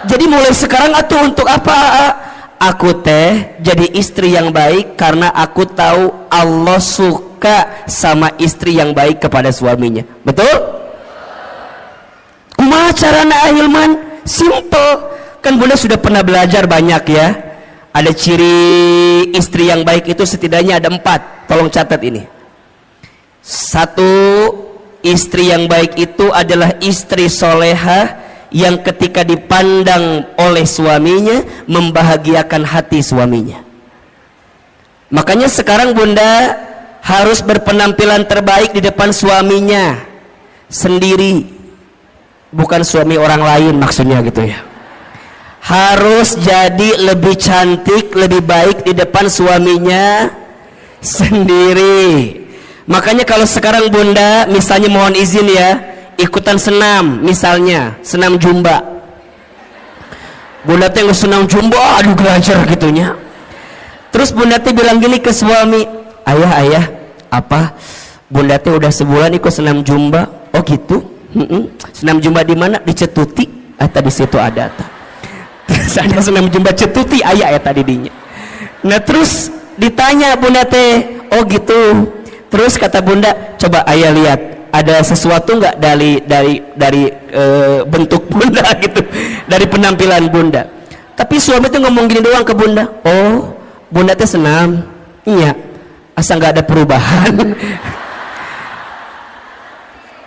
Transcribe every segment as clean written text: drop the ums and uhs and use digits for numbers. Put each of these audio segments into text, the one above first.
Jadi mulai sekarang atuh untuk apa? Aku teh jadi istri yang baik karena aku tahu Allah suka sama istri yang baik kepada suaminya. Betul? Kumaha carana Ahilman? Simple. Kan Bunda sudah pernah belajar banyak ya. Ada ciri istri yang baik itu setidaknya ada 4. Tolong catat ini. 1, istri yang baik itu adalah istri solehah yang ketika dipandang oleh suaminya membahagiakan hati suaminya. Makanya sekarang Bunda harus berpenampilan terbaik di depan suaminya sendiri, bukan suami orang lain maksudnya gitu ya. Harus jadi lebih cantik, lebih baik di depan suaminya sendiri. Makanya kalau sekarang Bunda misalnya mohon izin ya, ikutan senam, misalnya senam jumba. Bunda teh senam jumba, aduh gelajar gitunya. Terus Bunda teh bilang gini ke suami, ayah, apa? Bunda teh udah sebulan ikut senam jumba. Oh gitu? Senam jumba di mana? Di Cetuti. Tadi situ ada. Terus ada senam jumba Cetuti, ayah tadi dinya. Nah terus ditanya Bunda teh, oh gitu. Terus kata Bunda, coba ayah lihat. Ada sesuatu nggak dari bentuk Bunda gitu, dari penampilan Bunda. Tapi suami tuh ngomong gini doang ke Bunda, oh Bunda tuh senam, iya, asal nggak ada perubahan.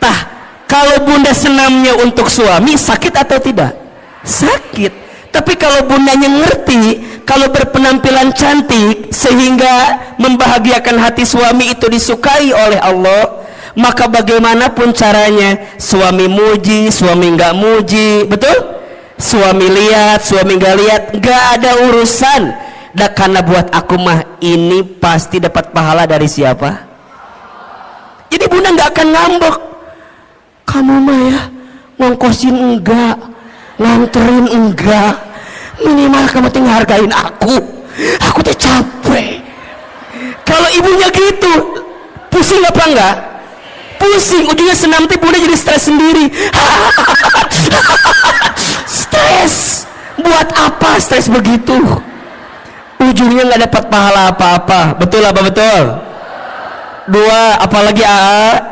Tah, kalau Bunda senamnya untuk suami sakit atau tidak? Sakit. Tapi kalau Bundanya ngerti, kalau berpenampilan cantik sehingga membahagiakan hati suami itu disukai oleh Allah, maka bagaimanapun caranya suami muji, suami nggak muji, betul? Suami lihat, suami nggak lihat, nggak ada urusan. Dan karena buat aku mah ini pasti dapat pahala dari siapa? Jadi Bunda nggak akan ngambek. Kamu mah ya ngongkosin enggak, nganterin enggak, minimal kamu tinggal hargain aku. Aku tuh capek. Kalau ibunya gitu, pusing apa enggak? Pusing, ujungnya senam teh Bunda jadi stres sendiri. Stres, buat apa stres begitu? Ujungnya nggak dapat pahala apa-apa. Betul apa betul? 2, apalagi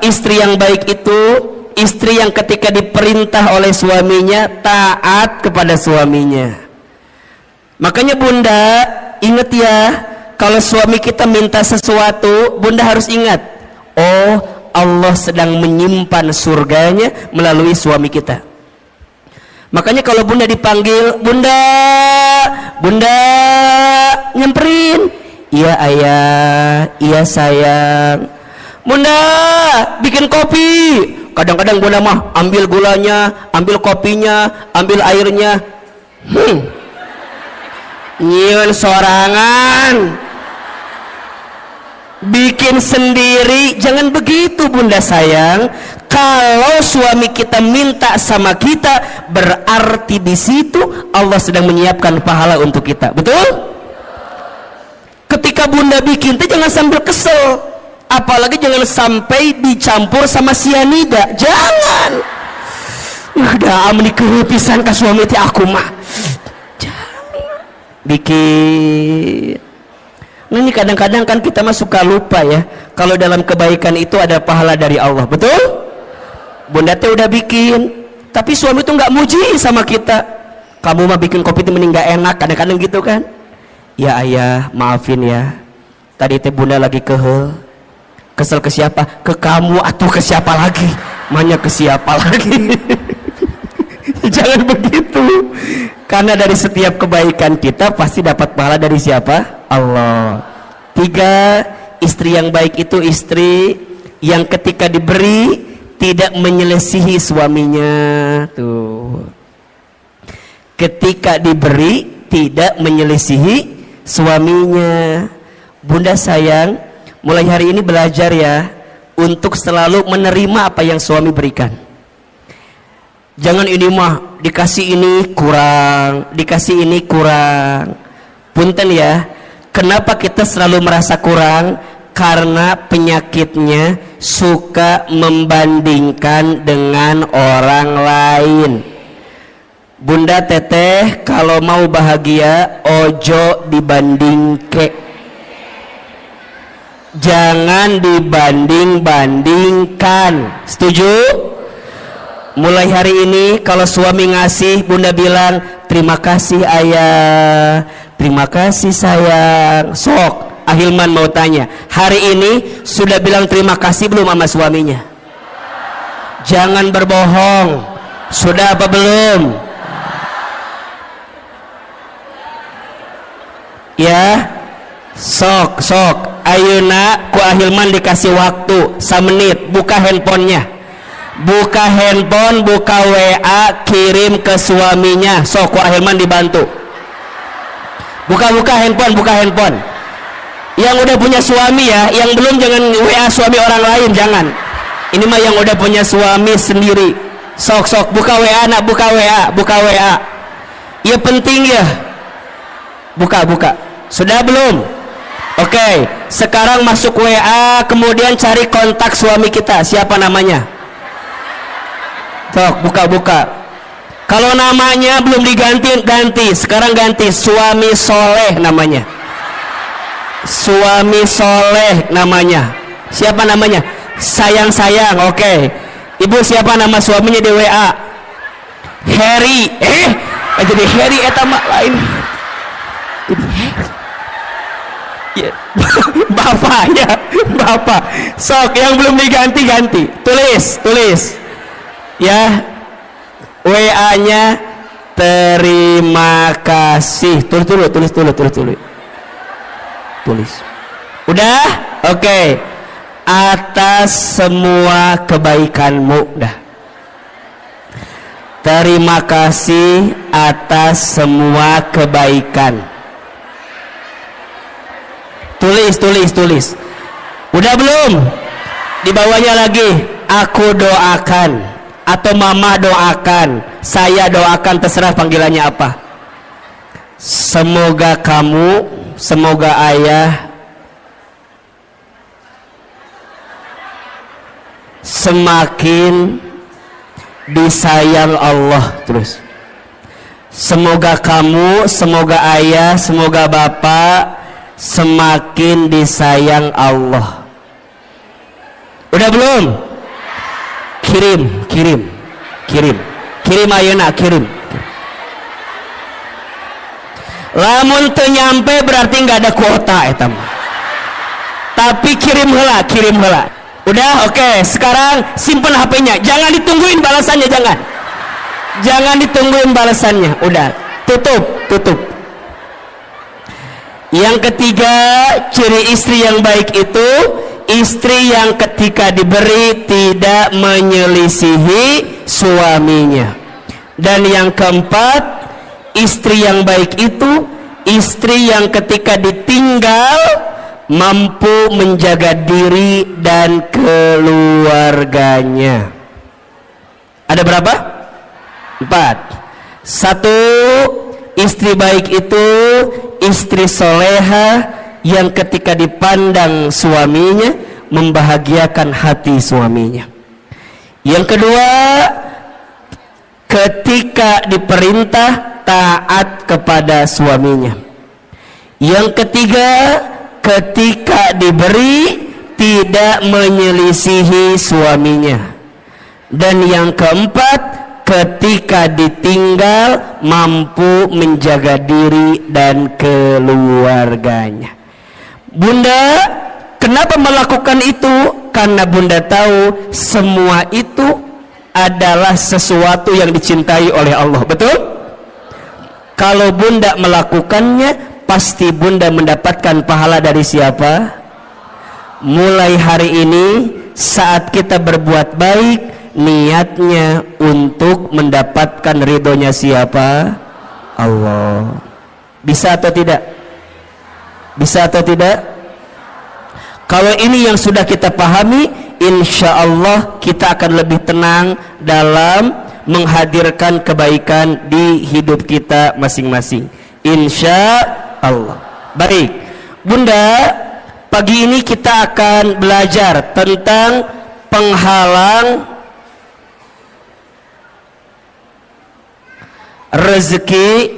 istri yang baik itu istri yang ketika diperintah oleh suaminya taat kepada suaminya. Makanya Bunda ingat ya, kalau suami kita minta sesuatu, Bunda harus ingat, oh Allah sedang menyimpan surganya melalui suami kita. Makanya kalau Bunda dipanggil, Bunda nyamperin, iya ayah, iya sayang. Bunda bikin kopi. Kadang-kadang Bunda mah ambil gulanya, ambil kopinya, ambil airnya, nyieun sorangan, bikin sendiri. Jangan begitu Bunda sayang. Kalau suami kita minta sama kita, berarti di situ Allah sedang menyiapkan pahala untuk kita. Betul? Ketika Bunda bikin itu jangan sambil kesel, apalagi jangan sampai dicampur sama sianida. Jangan. Udah amni kepisan ke suami ti aku mah. Jangan. Bikin. Nah, ini kadang-kadang kan kita mah suka lupa ya, kalau dalam kebaikan itu ada pahala dari Allah. Betul? Bunda teh udah bikin, tapi suami tuh nggak muji sama kita. Kamu mah bikin kopi itu mending nggak enak, kadang-kadang gitu kan? Ya ayah, maafin ya. Tadi teh Bunda lagi kesel ke siapa? Ke kamu atau ke siapa lagi? Manya ke siapa lagi? Jangan begitu. Karena dari setiap kebaikan kita pasti dapat pahala dari siapa? Allah. 3, istri yang baik itu istri yang ketika diberi tidak menyelisihi suaminya. Tuh. Ketika diberi tidak menyelisihi suaminya. Bunda sayang, mulai hari ini belajar ya untuk selalu menerima apa yang suami berikan. Jangan ini mah dikasih ini kurang, dikasih ini kurang. Punten ya, kenapa kita selalu merasa kurang? Karena penyakitnya suka membandingkan dengan orang lain. Bunda teteh kalau mau bahagia ojo dibandingke, jangan dibanding-bandingkan. Setuju? Mulai hari ini kalau suami ngasih, bunda bilang terima kasih ayah, terima kasih sayang. Sok Ahilman mau tanya, hari ini sudah bilang terima kasih belum sama suaminya? Jangan berbohong. Sudah apa belum? Ya, sok ayeuna ku Ahilman dikasih waktu 1 menit, buka handphonenya, buka handphone, buka WA, kirim ke suaminya. Sok ku Ahilman dibantu, buka handphone. Yang udah punya suami ya, yang belum jangan WA suami orang lain, jangan. Ini mah yang udah punya suami sendiri. Sok buka WA, nak buka WA. Ya penting ya. Buka. Sudah belum? Oke, sekarang masuk WA, kemudian cari kontak suami kita. Siapa namanya? Sok, buka. Kalau namanya belum ganti. Sekarang ganti, suami soleh namanya. Suami soleh namanya. Siapa namanya? Sayang. Oke. Ibu siapa nama suaminya di WA? Harry. Jadi Harry eta mah lain. Ya, bapak. Sok yang belum diganti. Tulis. Ya. WA-nya terima kasih. Tulis. Udah? Oke. Atas semua kebaikanmu. Dah. Terima kasih atas semua kebaikan. Tulis. Udah belum? Di bawahnya lagi, aku doakan atau mama doakan, saya doakan, terserah panggilannya apa. Semoga kamu, semoga ayah semakin disayang Allah. Terus semoga kamu, semoga ayah, semoga bapak semakin disayang Allah. Udah belum? Kirim ayeuna, kirim. Lamun teu nyampe berarti nggak ada kuota eta mah. Tapi kirim heula. Udah, oke. Sekarang simpen HP-nya. Jangan ditungguin balasannya, jangan ditungguin balasannya. Udah, tutup. Yang ketiga, ciri istri yang baik itu istri yang ketika diberi tidak menyelisihi suaminya. Dan yang keempat, istri yang baik itu istri yang ketika ditinggal mampu menjaga diri dan keluarganya. Ada berapa? 4. 1. Istri baik itu istri soleha yang ketika dipandang suaminya membahagiakan hati suaminya. Yang kedua, ketika diperintah taat kepada suaminya. Yang ketiga, ketika diberi tidak menyelisihi suaminya. Dan yang keempat, ketika ditinggal mampu menjaga diri dan keluarganya. Bunda kenapa melakukan itu? Karena bunda tahu semua itu adalah sesuatu yang dicintai oleh Allah. Betul? Kalau bunda melakukannya, pasti bunda mendapatkan pahala dari siapa? Mulai hari ini saat kita berbuat baik, niatnya untuk mendapatkan ridhonya siapa? Allah. Bisa atau tidak? Kalau ini yang sudah kita pahami, insya Allah kita akan lebih tenang dalam menghadirkan kebaikan di hidup kita masing-masing, insya Allah. Baik bunda, pagi ini kita akan belajar tentang penghalang rezeki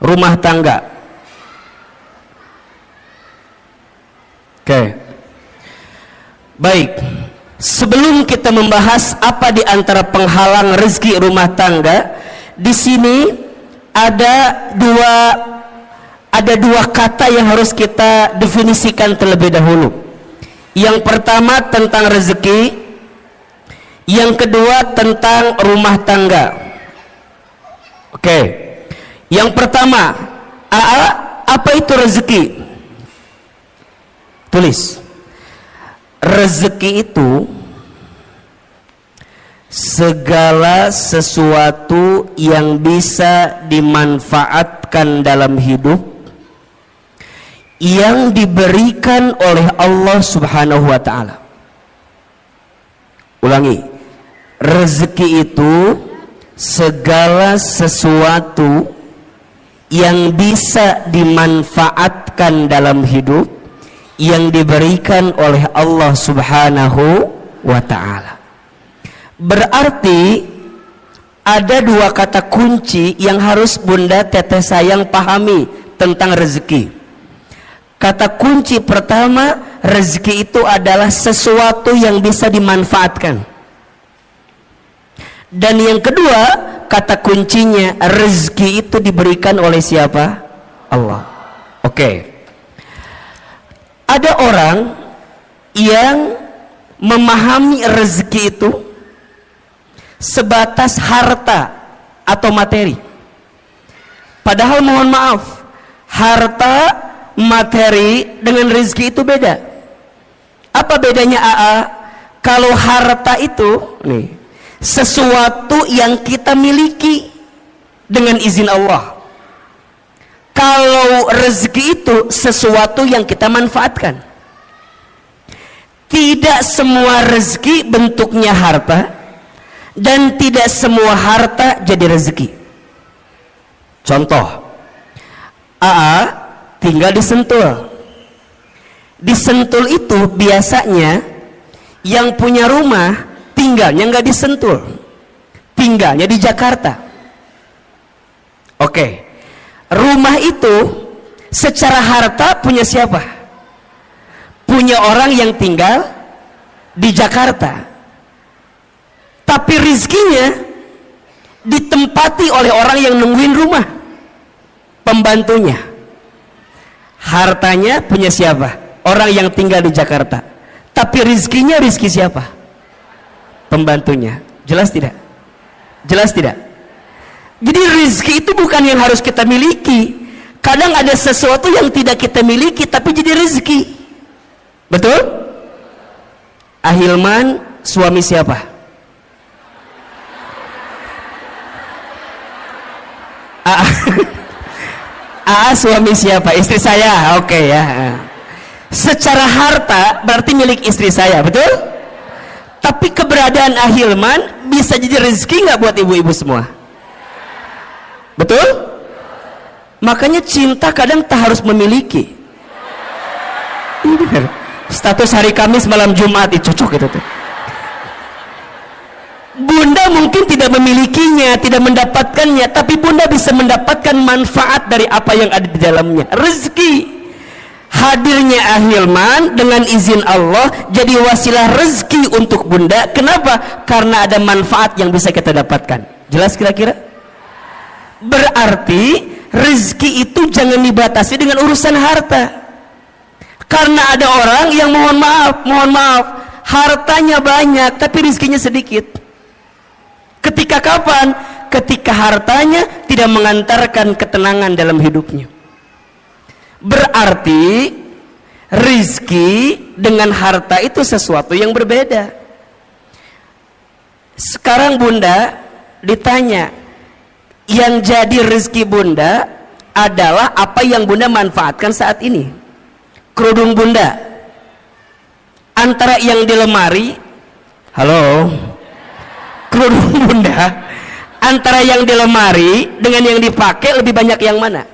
rumah tangga. Oke. Baik. Sebelum kita membahas apa di antara penghalang rezeki rumah tangga, di sini ada dua kata yang harus kita definisikan terlebih dahulu. Yang pertama tentang rezeki, yang kedua tentang rumah tangga. Oke. Yang pertama, apa itu rezeki? Tulis. Rezeki itu segala sesuatu yang bisa dimanfaatkan dalam hidup yang diberikan oleh Allah Subhanahu wa ta'ala. Ulangi. Rezeki itu segala sesuatu yang bisa dimanfaatkan dalam hidup yang diberikan oleh Allah Subhanahu wa ta'ala. Berarti ada dua kata kunci yang harus Bunda Teteh sayang pahami tentang rezeki. Kata kunci pertama, rezeki itu adalah sesuatu yang bisa dimanfaatkan. Dan yang kedua, kata kuncinya, rezeki itu diberikan oleh siapa? Allah. Oke. Ada orang yang memahami rezeki itu sebatas harta atau materi. Padahal mohon maaf, harta, materi dengan rezeki itu beda. Apa bedanya AA? Kalau harta itu nih, sesuatu yang kita miliki dengan izin Allah. Kalau rezeki itu sesuatu yang kita manfaatkan. Tidak semua rezeki bentuknya harta, dan tidak semua harta jadi rezeki. Contoh, AA tinggal di Sentul. Di Sentul itu biasanya yang punya rumah tinggalnya nggak di Sentul, tinggalnya di Jakarta. Oke. Rumah itu secara harta punya siapa? Punya orang yang tinggal di Jakarta. Tapi rizkinya ditempati oleh orang yang nungguin rumah, pembantunya. Hartanya punya siapa? Orang yang tinggal di Jakarta. Tapi rizkinya rizki siapa? Pembantunya. Jelas tidak? Jelas tidak? Jadi rezeki itu bukan yang harus kita miliki. Kadang ada sesuatu yang tidak kita miliki tapi jadi rezeki. Betul? Ahilman suami siapa? Suami siapa? Istri saya. Oke ya. Secara harta berarti milik istri saya, betul? Tapi keberadaan Ahilman bisa jadi rezeki nggak buat ibu-ibu semua? Betul? Makanya cinta kadang tak harus memiliki. Ini benar. Status hari Kamis malam Jumat itu cocok itu tuh. Bunda mungkin tidak memilikinya, tidak mendapatkannya, tapi Bunda bisa mendapatkan manfaat dari apa yang ada di dalamnya. Rezeki. Hadirnya Ahilman dengan izin Allah jadi wasilah rezeki untuk Bunda. Kenapa? Karena ada manfaat yang bisa kita dapatkan. Jelas kira-kira? Berarti rezeki itu jangan dibatasi dengan urusan harta. Karena ada orang yang mohon maaf, hartanya banyak tapi rezekinya sedikit. Ketika kapan? Ketika hartanya tidak mengantarkan ketenangan dalam hidupnya. Berarti rezeki dengan harta itu sesuatu yang berbeda. Sekarang Bunda ditanya, yang jadi rezeki Bunda adalah apa yang Bunda manfaatkan saat ini. Kerudung Bunda antara yang di lemari, halo, kerudung Bunda antara yang di lemari dengan yang dipakai lebih banyak yang mana?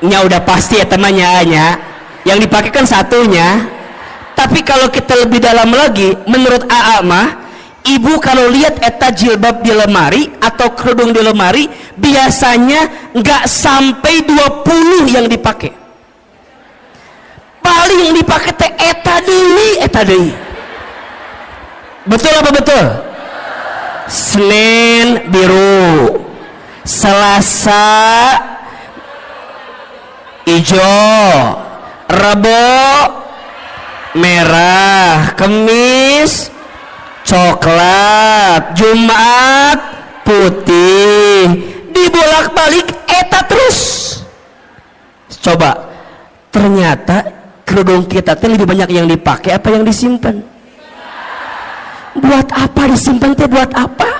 Nya udah pasti ya temannya, yang dipakai kan satunya. Tapi kalau kita lebih dalam lagi, menurut AA mah, ibu kalau lihat eta jilbab di lemari atau kerudung di lemari, biasanya nggak sampai 20 yang dipakai. Paling yang dipakai teh eta deui. Betul apa betul? Senin biru, Selasa hijau, Rabu merah, Kamis coklat, Jumat putih, dibolak-balik eta terus. Coba, ternyata kerudung kita teh lebih banyak yang dipakai apa yang disimpan? Buat apa disimpan teh? Buat apa?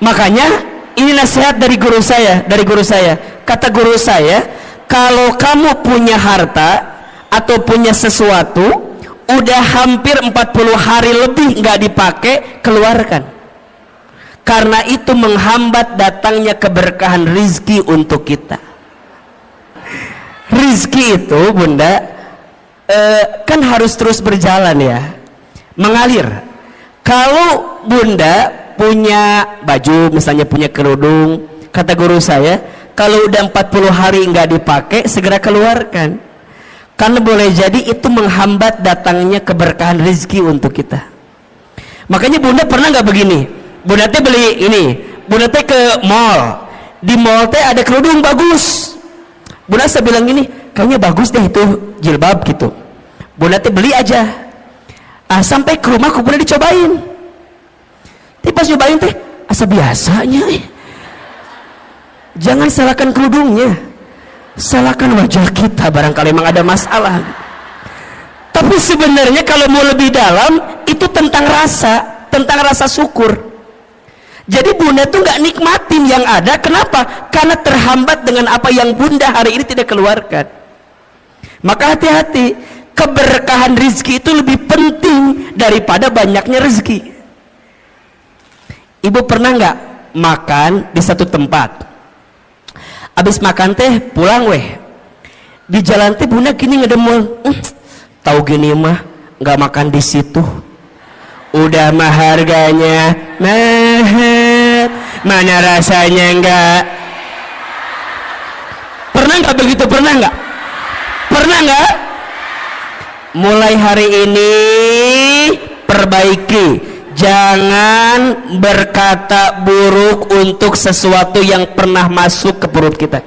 Makanya ini nasihat dari guru saya. Kata guru saya, kalau kamu punya harta atau punya sesuatu udah hampir 40 hari lebih nggak dipakai, keluarkan. Karena itu menghambat datangnya keberkahan rizki untuk kita. Rizki itu bunda kan harus terus berjalan ya, mengalir. Kalau bunda punya baju, misalnya punya kerudung, kata guru saya, kalau udah 40 hari nggak dipakai, segera keluarkan. Karena boleh jadi itu menghambat datangnya keberkahan rezeki untuk kita. Makanya bunda pernah nggak begini? Bunda teh beli ini, bunda teh ke mall, di mall teh ada kerudung bagus. Bunda saya bilang gini, kayaknya bagus deh itu jilbab gitu. Bunda teh beli aja. Sampai ke rumah aku bunda dicobain. Tapi pas nyobain teh asa biasanya. Jangan salahkan kerudungnya, salahkan wajah kita, barangkali memang ada masalah. Tapi sebenarnya kalau mau lebih dalam, itu tentang rasa syukur. Jadi bunda tuh nggak nikmatin yang ada. Kenapa? Karena terhambat dengan apa yang bunda hari ini tidak keluarkan. Maka hati-hati, keberkahan rezeki itu lebih penting daripada banyaknya rezeki. Ibu pernah nggak makan di satu tempat, abis makan teh pulang di jalan teh bunda gini ngedemul, tahu gini mah nggak makan di situ, udah mah harganya mahal, mana rasanya enggak. Pernah nggak begitu? Pernah nggak? Mulai hari ini perbaiki, jangan berkata buruk untuk sesuatu yang pernah masuk ke perut kita.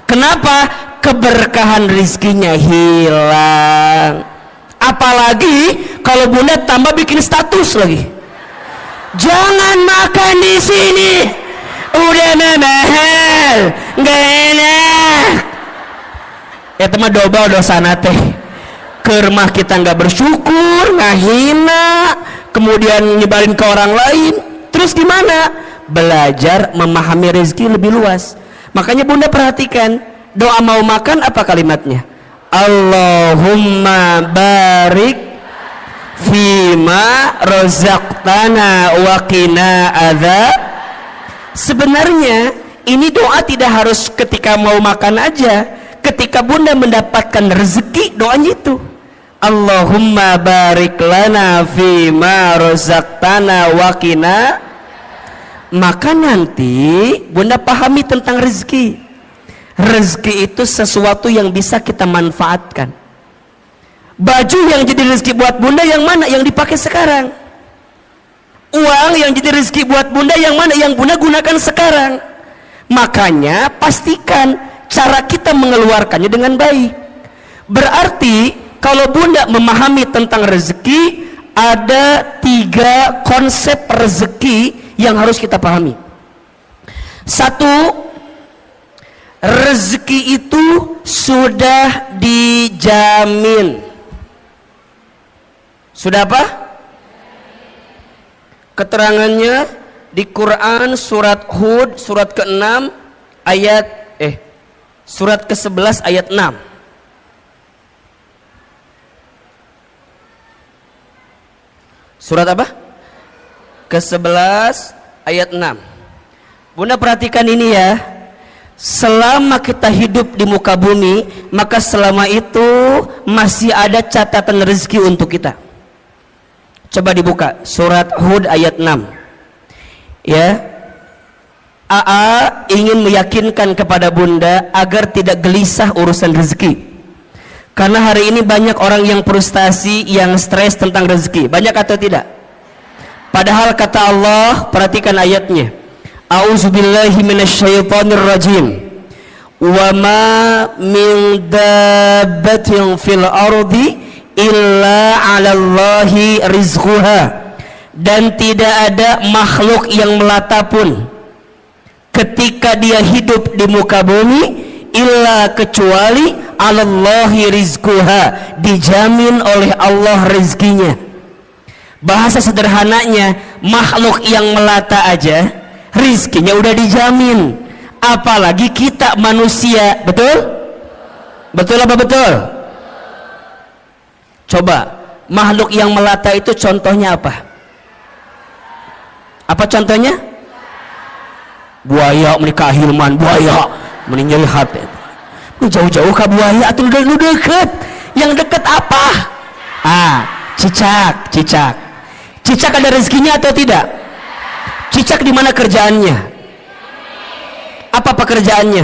Kenapa? Keberkahan rizkinya hilang. Apalagi kalau bunda tambah bikin status lagi, jangan makan di sini, udah mahal, nggak enak. Ya teman doba dosa teh. Ke rumah kita nggak bersyukur, ngahina, kemudian nyebarin ke orang lain. Terus gimana? Belajar memahami rezeki lebih luas. Makanya bunda perhatikan, doa mau makan apa kalimatnya? Allahumma barik fima rozaqtana wa qina adzab. Sebenarnya ini doa tidak harus ketika mau makan aja. Ketika bunda mendapatkan rezeki, doanya itu Allahumma barik lana fima rozaqtana wa qina. Maka nanti bunda pahami tentang rezeki. Rezeki itu sesuatu yang bisa kita manfaatkan. Baju yang jadi rezeki buat bunda yang mana? Yang dipakai sekarang. Uang yang jadi rezeki buat bunda yang mana? Yang bunda gunakan sekarang. Makanya pastikan cara kita mengeluarkannya dengan baik. Berarti kalau bunda memahami tentang rezeki, ada 3 konsep rezeki yang harus kita pahami. 1, rezeki itu sudah dijamin. Sudah apa? Keterangannya di Quran surat Hud surat ke-6 ayat surat ke-11 ayat 6. Surat apa? Ke-11 ayat 6. Bunda perhatikan ini ya. selama kita hidup di muka bumi, maka selama itu masih ada catatan rezeki untuk kita. Coba dibuka surat Hud ayat 6. Ya, AA ingin meyakinkan kepada bunda agar tidak gelisah urusan rezeki, karena hari ini banyak orang yang frustasi, yang stres tentang rezeki. Banyak atau tidak? Padahal kata Allah, perhatikan ayatnya, A'udzubillahi minasyaitonirrajim, wa ma min dabbatin fil ardi illa 'alallahi rizquha, dan tidak ada makhluk yang melata pun ketika dia hidup di muka bumi illa kecuali 'alallahi rizquha, dijamin oleh Allah rezekinya. Bahasa sederhananya, makhluk yang melata aja rizkinya udah dijamin, apalagi kita manusia. Betul? Betul apa betul? Coba, makhluk yang melata itu contohnya apa? Apa contohnya? Buaya, menikah Hilman, buaya meninjau hati. Jauh-jauh ke buaya atau lu deket? Yang deket apa? Cicak. Cicak ada rezekinya atau tidak? Cicak di mana kerjaannya? Apa pekerjaannya?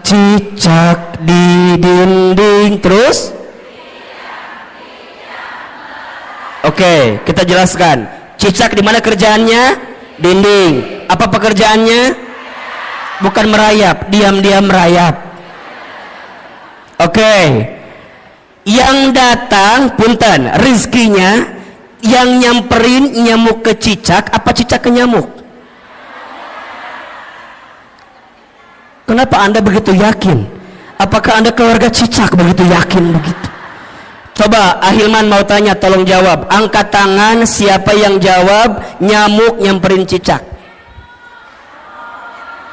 Cicak di dinding, terus? Oke, kita jelaskan. Cicak di mana kerjaannya? Dinding. Apa pekerjaannya? Bukan merayap, diam-diam merayap. Oke. Yang datang, punten, rizkinya yang nyamperin nyamuk ke cicak, apa cicak ke nyamuk? Kenapa Anda begitu yakin? Apakah Anda keluarga cicak begitu yakin begitu? Coba Ahilman mau tanya, tolong jawab. Angkat tangan siapa yang jawab nyamuk nyamperin cicak.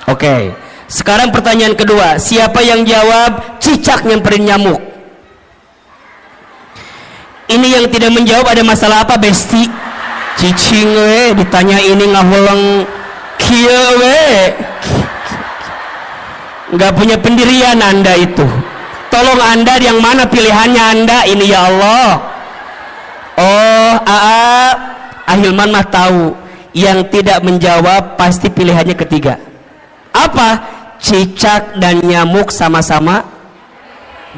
Oke. Sekarang pertanyaan kedua, siapa yang jawab cicak nyamperin nyamuk? Ini yang tidak menjawab ada masalah apa, Besti? Cicing we ditanya ini ngahulang kieu we. Nggak punya pendirian Anda itu. Tolong Anda yang mana pilihannya Anda ini, ya Allah. Oh, Ahilman mah tahu yang tidak menjawab pasti pilihannya ketiga. Apa? Cicak dan nyamuk sama-sama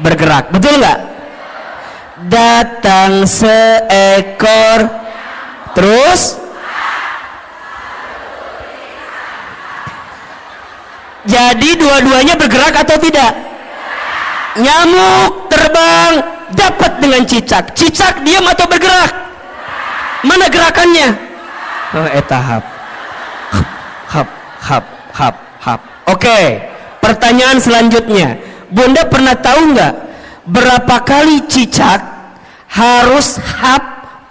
bergerak. Betul nggak? Datang seekor, terus jadi dua-duanya bergerak atau tidak? Nyamuk terbang dapat dengan cicak. Cicak diam atau bergerak? Mana gerakannya? Tahap. Hap. Oke, pertanyaan selanjutnya, Bunda pernah tahu nggak berapa kali cicak harus hap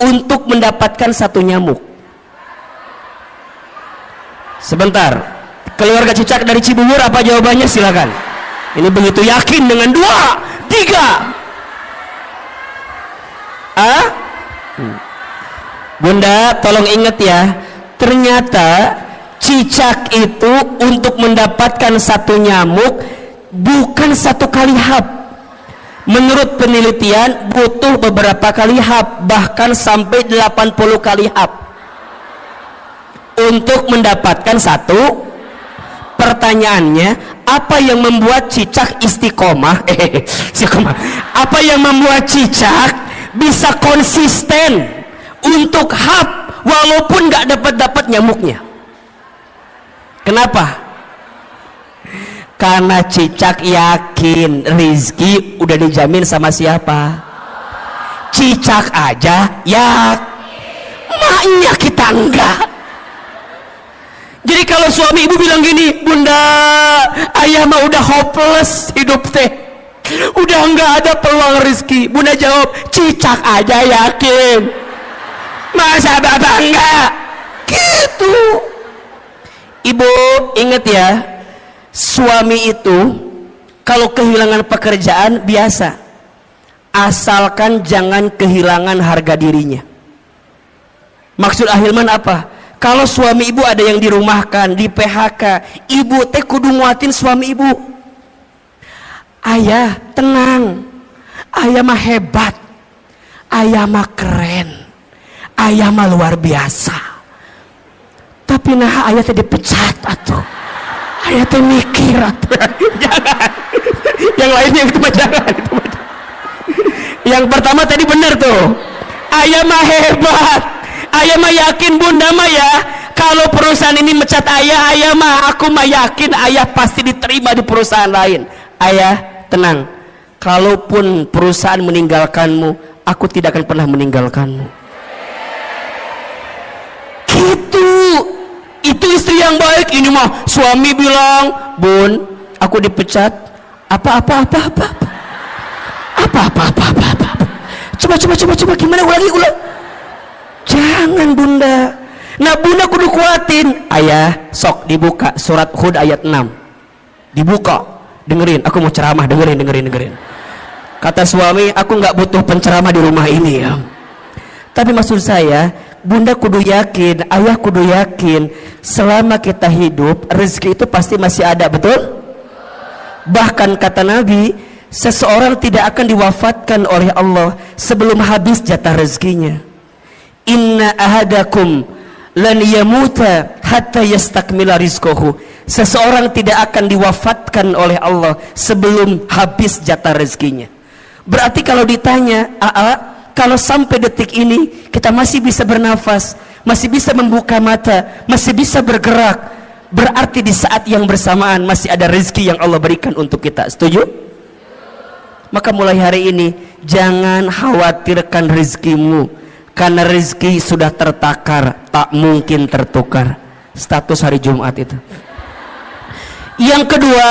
untuk mendapatkan satu nyamuk? Sebentar, keluarga cicak dari Cibubur apa jawabannya? Silakan. Ini begitu yakin dengan 2, 3. Bunda tolong ingat ya, ternyata cicak itu untuk mendapatkan satu nyamuk bukan satu kali hap. Menurut penelitian butuh beberapa kali hap, bahkan sampai 80 kali hap untuk mendapatkan satu. Pertanyaannya, apa yang membuat cicak istiqomah? Apa yang membuat cicak bisa konsisten untuk hap walaupun nggak dapat nyamuknya? Kenapa? Karena cicak yakin rizki udah dijamin sama siapa? Cicak aja ya, maknya kita enggak. Jadi kalau suami ibu bilang gini, Bunda, ayah mah udah hopeless hidup teh, udah enggak ada peluang rizki. Bunda jawab, cicak aja yakin, masa bapak enggak? Gitu. Ibu ingat ya, suami itu kalau kehilangan pekerjaan biasa, asalkan jangan kehilangan harga dirinya. Maksud Ahilman apa? Kalau suami ibu ada yang dirumahkan, di PHK, ibu teh kudu nguatin suami ibu. Ayah tenang, ayah mah hebat, ayah mah keren, ayah mah luar biasa. Tapi nah ayah teh dipecat atuh, ayah teh mikir atuh. Jangan, yang lainnya itu mah jangan, itu mah. Yang pertama tadi benar tuh, ayah mah hebat, ayah mah yakin bunda mah ya, kalau perusahaan ini mecat ayah, ayah mah aku mah yakin ayah pasti diterima di perusahaan lain. Ayah tenang, kalaupun perusahaan meninggalkanmu, aku tidak akan pernah meninggalkanmu. Gitu, itu istri yang baik. Ini mah suami bilang, bun, aku dipecat, apa. Coba gimana ulangi. Jangan bunda. Nah bunda kudu kuatin. Ayah sok dibuka surat Hud ayat 6, dibuka, dengerin, aku mau ceramah, dengerin. Kata suami, aku nggak butuh penceramah di rumah ini ya. Tapi maksud saya, bunda kudu yakin, ayah kudu yakin, selama kita hidup rezeki itu pasti masih ada, betul? Bahkan kata Nabi, seseorang tidak akan diwafatkan oleh Allah sebelum habis jatah rezekinya. Inna ahadakum lan yamuta hatta yastakmila rizquhu. Seseorang tidak akan diwafatkan oleh Allah sebelum habis jatah rezekinya. Berarti kalau ditanya, kalau sampai detik ini kita masih bisa bernafas, masih bisa membuka mata, masih bisa bergerak, berarti di saat yang bersamaan masih ada rezeki yang Allah berikan untuk kita. Setuju? Maka mulai hari ini jangan khawatirkan rezekimu, karena rezeki sudah tertakar, tak mungkin tertukar. Status hari Jumat itu. Yang kedua,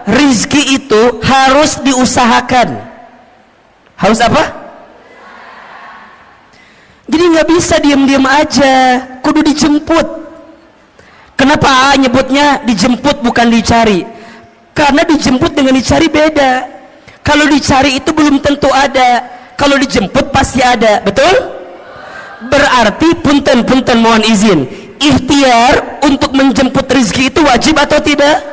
rezeki itu harus diusahakan. Harus apa? Jadi nggak bisa diam-diam aja, kudu dijemput. Kenapa nyebutnya dijemput bukan dicari? Karena dijemput dengan dicari beda. Kalau dicari itu belum tentu ada, kalau dijemput pasti ada, betul? Berarti punten mohon izin, ikhtiar untuk menjemput rezeki itu wajib atau tidak?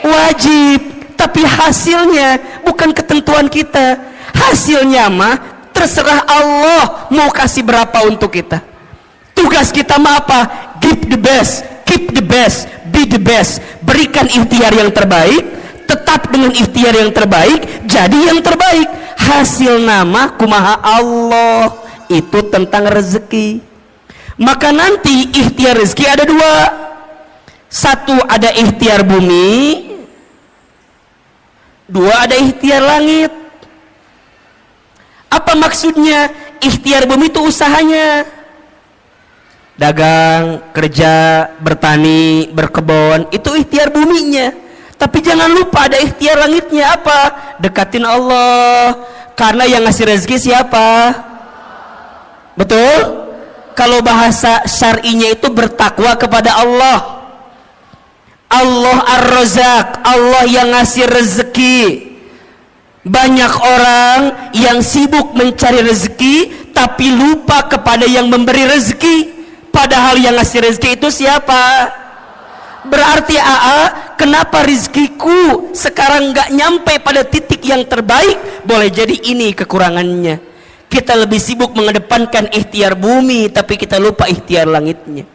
Wajib. Tapi hasilnya bukan ketentuan kita. Hasilnya mah terserah Allah mau kasih berapa untuk kita. Tugas kita mah apa? Give the best, keep the best, be the best. Berikan ikhtiar yang terbaik, tetap dengan ikhtiar yang terbaik, jadi yang terbaik. Hasil nama kumaha Allah, itu tentang rezeki. Maka nanti ikhtiar rezeki ada dua. Satu ada ikhtiar bumi, dua ada ikhtiar langit. Apa maksudnya? Ikhtiar bumi itu usahanya, dagang, kerja, bertani, berkebun, itu ikhtiar buminya. Tapi jangan lupa ada ikhtiar langitnya. Apa? Dekatin Allah, karena yang ngasih rezeki siapa? Betul? Kalau bahasa syar'inya itu bertakwa kepada Allah. Allah Ar-Razzaq, Allah yang ngasih rezeki. Banyak orang yang sibuk mencari rezeki tapi lupa kepada yang memberi rezeki. Padahal yang ngasih rezeki itu siapa? Berarti kenapa rizkiku sekarang nggak nyampe pada titik yang terbaik? Boleh jadi ini kekurangannya. Kita lebih sibuk mengedepankan ikhtiar bumi, tapi kita lupa ikhtiar langitnya.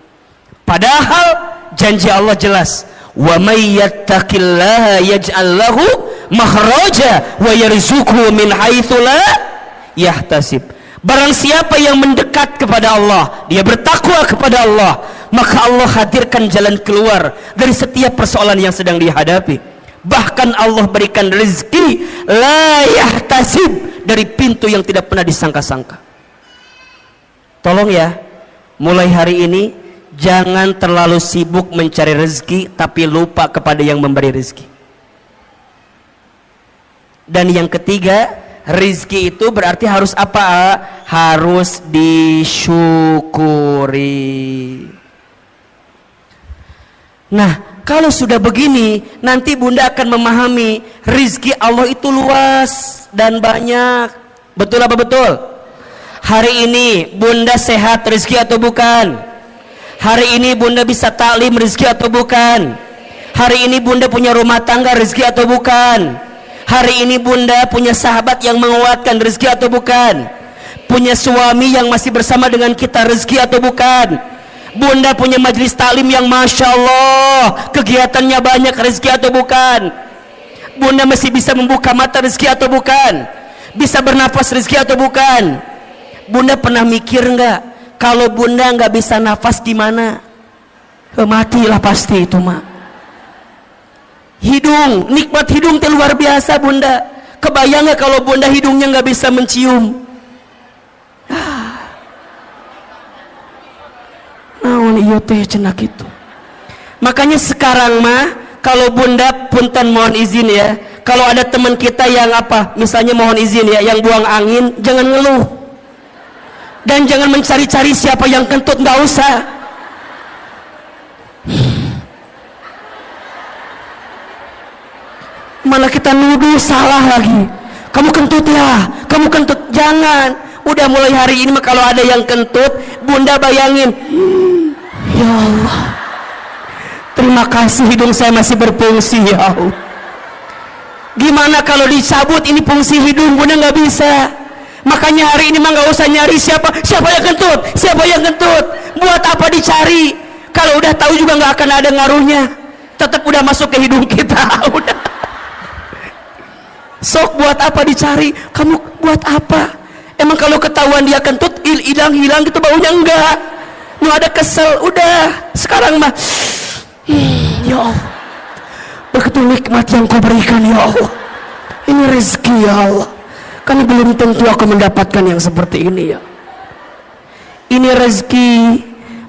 Padahal janji Allah jelas, wa may yattaqillaha yaj'al lahu makhraja wa yarzuqhu min haitsu la yahtasib. Barang siapa yang mendekat kepada Allah, dia bertakwa kepada Allah, maka Allah hadirkan jalan keluar dari setiap persoalan yang sedang dihadapi. Bahkan Allah berikan rezeki la yahtasib, dari pintu yang tidak pernah disangka-sangka. Tolong ya, mulai hari ini jangan terlalu sibuk mencari rezeki tapi lupa kepada yang memberi rezeki. Dan yang ketiga, rezeki itu berarti harus apa? Harus disyukuri. Nah, kalau sudah begini, nanti bunda akan memahami rezeki Allah itu luas dan banyak. Betul apa betul? Hari ini bunda sehat rezeki atau bukan? Hari ini bunda bisa taklim rezeki atau bukan? Hari ini bunda punya rumah tangga rezeki atau bukan? Hari ini bunda punya sahabat yang menguatkan rezeki atau bukan? Punya suami yang masih bersama dengan kita rezeki atau bukan? Bunda punya majelis taklim yang Masya Allah kegiatannya banyak rezeki atau bukan? Bunda masih bisa membuka mata rezeki atau bukan? Bisa bernafas rezeki atau bukan? Bunda pernah mikir nggak kalau bunda nggak bisa nafas gimana? Matilah pasti itu mah. Hidung, nikmat hidung itu luar biasa bunda. Kebayang nggak kalau bunda hidungnya nggak bisa mencium? Naon iya teh cenak itu. Makanya sekarang mah kalau bunda punten mohon izin ya, kalau ada teman kita yang apa, misalnya mohon izin ya, yang buang angin, jangan ngeluh dan jangan mencari-cari siapa yang kentut, nggak usah. Malah kita nuduh salah lagi, kamu kentut ya, kamu kentut. Jangan, udah mulai hari ini mah kalau ada yang kentut bunda bayangin, ya Allah terima kasih hidung saya masih berfungsi ya Allah. Gimana kalau dicabut ini fungsi hidung bunda nggak bisa. Makanya hari ini mah nggak usah nyari siapa yang kentut, siapa yang kentut, buat apa dicari kalau udah tahu juga nggak akan ada ngaruhnya, tetap udah masuk ke hidung kita. Udah sok buat apa dicari, kamu buat apa? Emang kalau ketahuan dia kentut hilang gitu baunya? Enggak, nggak ada kesel. Udah sekarang mah ya Allah begitu nikmat yang kau berikan ya Allah, ini rezeki ya Allah, kan belum tentu aku mendapatkan yang seperti ini ya. Ini rezeki,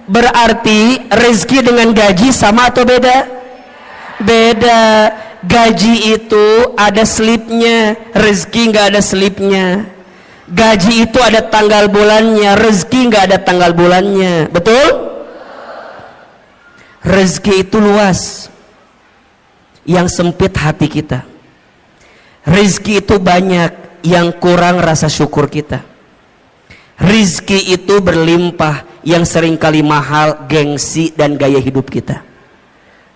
berarti rezeki dengan gaji sama atau beda? Beda. Gaji itu ada slipnya, rezeki nggak ada slipnya. Gaji itu ada tanggal bulannya, rezeki nggak ada tanggal bulannya. Betul? Rezeki itu luas, yang sempit hati kita. Rezeki itu banyak, yang kurang rasa syukur kita. Rezeki itu berlimpah, yang seringkali mahal gengsi dan gaya hidup kita.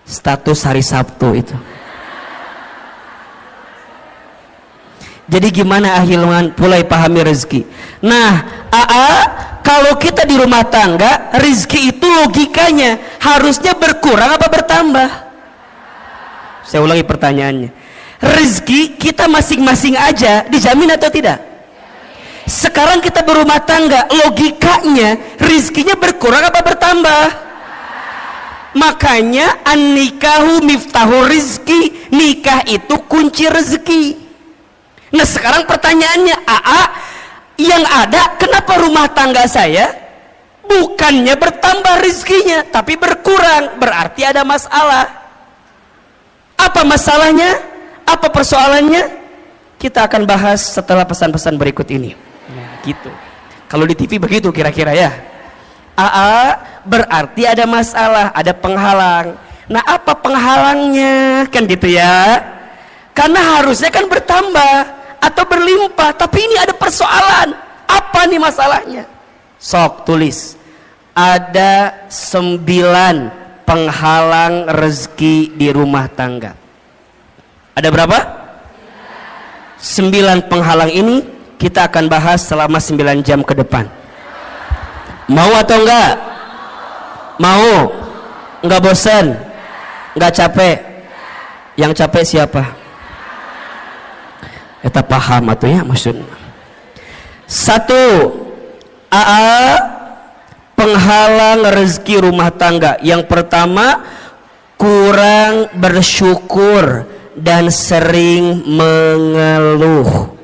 Status hari Sabtu itu. Jadi gimana ahilman mulai pahami rezeki? Nah, kalau kita di rumah tangga, rezeki itu logikanya harusnya berkurang apa bertambah? Saya ulangi pertanyaannya. Rezeki kita masing-masing aja dijamin atau tidak? Sekarang kita berumah tangga, logikanya rezekinya berkurang apa bertambah? Makanya an-nikahu miftahu rizki, nikah itu kunci rezeki. Nah sekarang pertanyaannya, yang ada kenapa rumah tangga saya bukannya bertambah rezekinya tapi berkurang? Berarti ada masalah. Apa masalahnya? Apa persoalannya? Kita akan bahas setelah pesan-pesan berikut ini. Nah, gitu. Kalau di TV begitu kira-kira ya. Berarti ada masalah, ada penghalang. Nah apa penghalangnya? Kan gitu ya. Karena harusnya kan bertambah atau berlimpah, tapi ini ada persoalan. Apa nih masalahnya? Sok tulis. Ada 9 penghalang rezeki di rumah tangga. Ada berapa? 9 penghalang ini kita akan bahas selama 9 jam ke depan. Mau atau enggak? Mau? Enggak bosan? Enggak capek? Yang capek siapa? Kita paham atau ya maksudnya. 1. Penghalang rezeki rumah tangga. Yang pertama, kurang bersyukur dan sering mengeluh.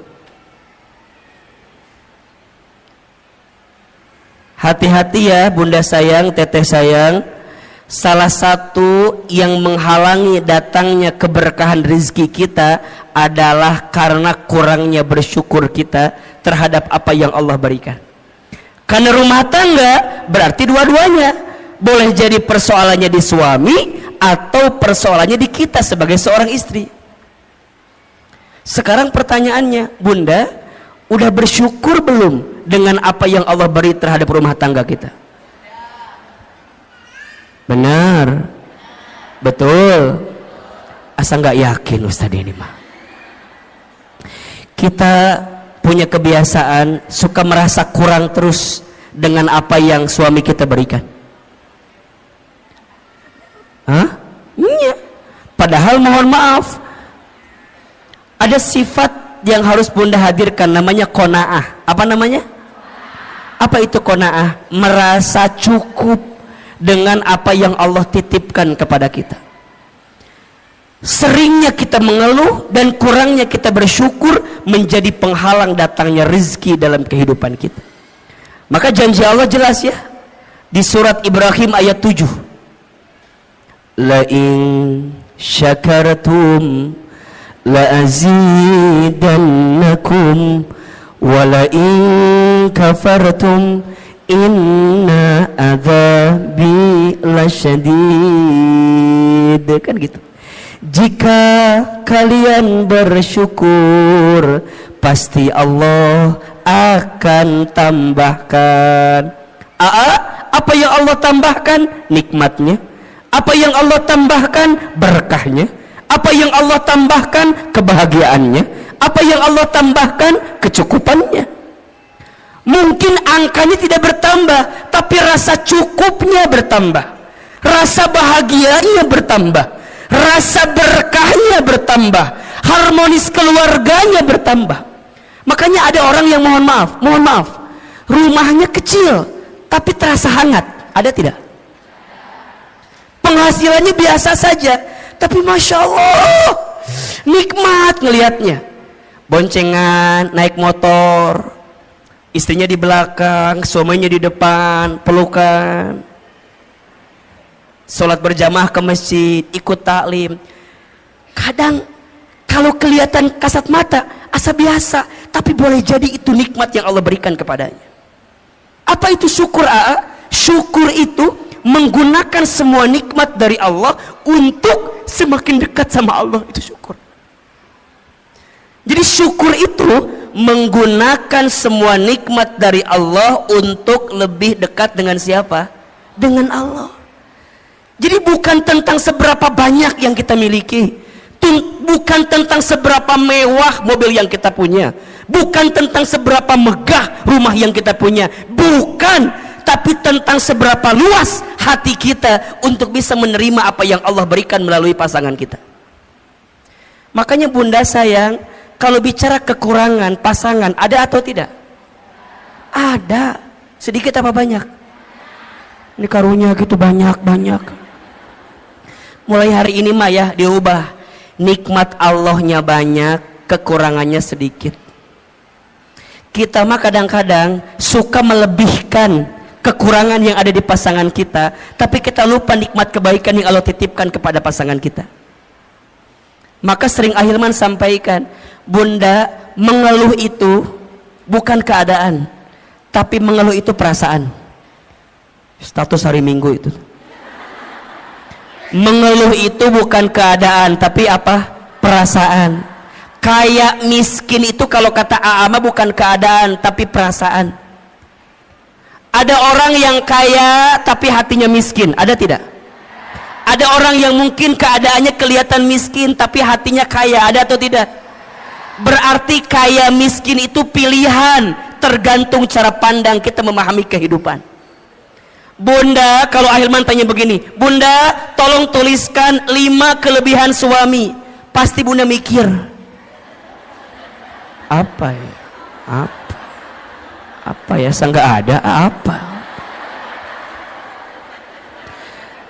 Hati-hati ya bunda sayang, teteh sayang. Salah satu yang menghalangi datangnya keberkahan rezeki kita adalah karena kurangnya bersyukur kita terhadap apa yang Allah berikan. Karena rumah tangga berarti dua-duanya. Boleh jadi persoalannya di suami atau persoalannya di kita sebagai seorang istri. Sekarang pertanyaannya, bunda udah bersyukur belum dengan apa yang Allah beri terhadap rumah tangga kita? Benar, betul. Asa nggak yakin Ustaz ini mah. Kita punya kebiasaan suka merasa kurang terus dengan apa yang suami kita berikan. Hah? Iya. Padahal mohon maaf, ada sifat yang harus Bunda hadirkan, namanya qanaah. Apa namanya? Apa itu qanaah? Merasa cukup dengan apa yang Allah titipkan kepada kita. Seringnya kita mengeluh dan kurangnya kita bersyukur menjadi penghalang datangnya rezeki dalam kehidupan kita. Maka janji Allah jelas ya, di surat Ibrahim ayat 7. La in syakartum la azidannakum wa la in kafartum inna adzabi lasyadid. Kan gitu. Jika kalian bersyukur, pasti Allah akan tambahkan. Apa yang Allah tambahkan? Nikmatnya. Apa yang Allah tambahkan? Berkahnya. Apa yang Allah tambahkan? Kebahagiaannya. Apa yang Allah tambahkan? Kecukupannya. Mungkin angkanya tidak bertambah, tapi rasa cukupnya bertambah, rasa bahagianya bertambah, rasa berkahnya bertambah, harmonis keluarganya bertambah. Makanya ada orang yang mohon maaf, rumahnya kecil tapi terasa hangat. Ada tidak? Penghasilannya biasa saja, tapi Masya Allah nikmat ngelihatnya. Boncengan, naik motor, istrinya di belakang, suaminya di depan, pelukan, sholat berjamaah ke masjid, ikut taklim. Kadang kalau kelihatan kasat mata asa biasa, tapi boleh jadi itu nikmat yang Allah berikan kepadanya. Apa itu syukur? Syukur itu menggunakan semua nikmat dari Allah untuk semakin dekat sama Allah. Itu syukur. Jadi syukur itu menggunakan semua nikmat dari Allah untuk lebih dekat dengan siapa? Dengan Allah. Jadi bukan tentang seberapa banyak yang kita miliki, bukan tentang seberapa mewah mobil yang kita punya, bukan tentang seberapa megah rumah yang kita punya, bukan, tapi tentang seberapa luas hati kita untuk bisa menerima apa yang Allah berikan melalui pasangan kita. Makanya Bunda sayang, kalau bicara kekurangan pasangan, ada atau tidak? Ada. Sedikit apa banyak? Ini karunia gitu banyak. Mulai hari ini mah ya diubah. Nikmat Allahnya banyak, kekurangannya sedikit. Kita mah kadang-kadang suka melebihkan kekurangan yang ada di pasangan kita, tapi kita lupa nikmat kebaikan yang Allah titipkan kepada pasangan kita. Maka sering Ahilman sampaikan, Bunda, mengeluh itu bukan keadaan, tapi mengeluh itu perasaan. Status hari Minggu itu. Mengeluh itu bukan keadaan, tapi apa? Perasaan. Kaya miskin itu kalau kata Aama bukan keadaan, tapi perasaan. Ada orang yang kaya tapi hatinya miskin, ada tidak? Ada orang yang mungkin keadaannya kelihatan miskin tapi hatinya kaya, ada atau tidak? Berarti kaya miskin itu pilihan, tergantung cara pandang kita memahami kehidupan. Bunda, kalau Ahilman tanya begini, Bunda tolong tuliskan 5 kelebihan suami, pasti Bunda mikir, apa ya? Apa ya? Saya nggak ada apa.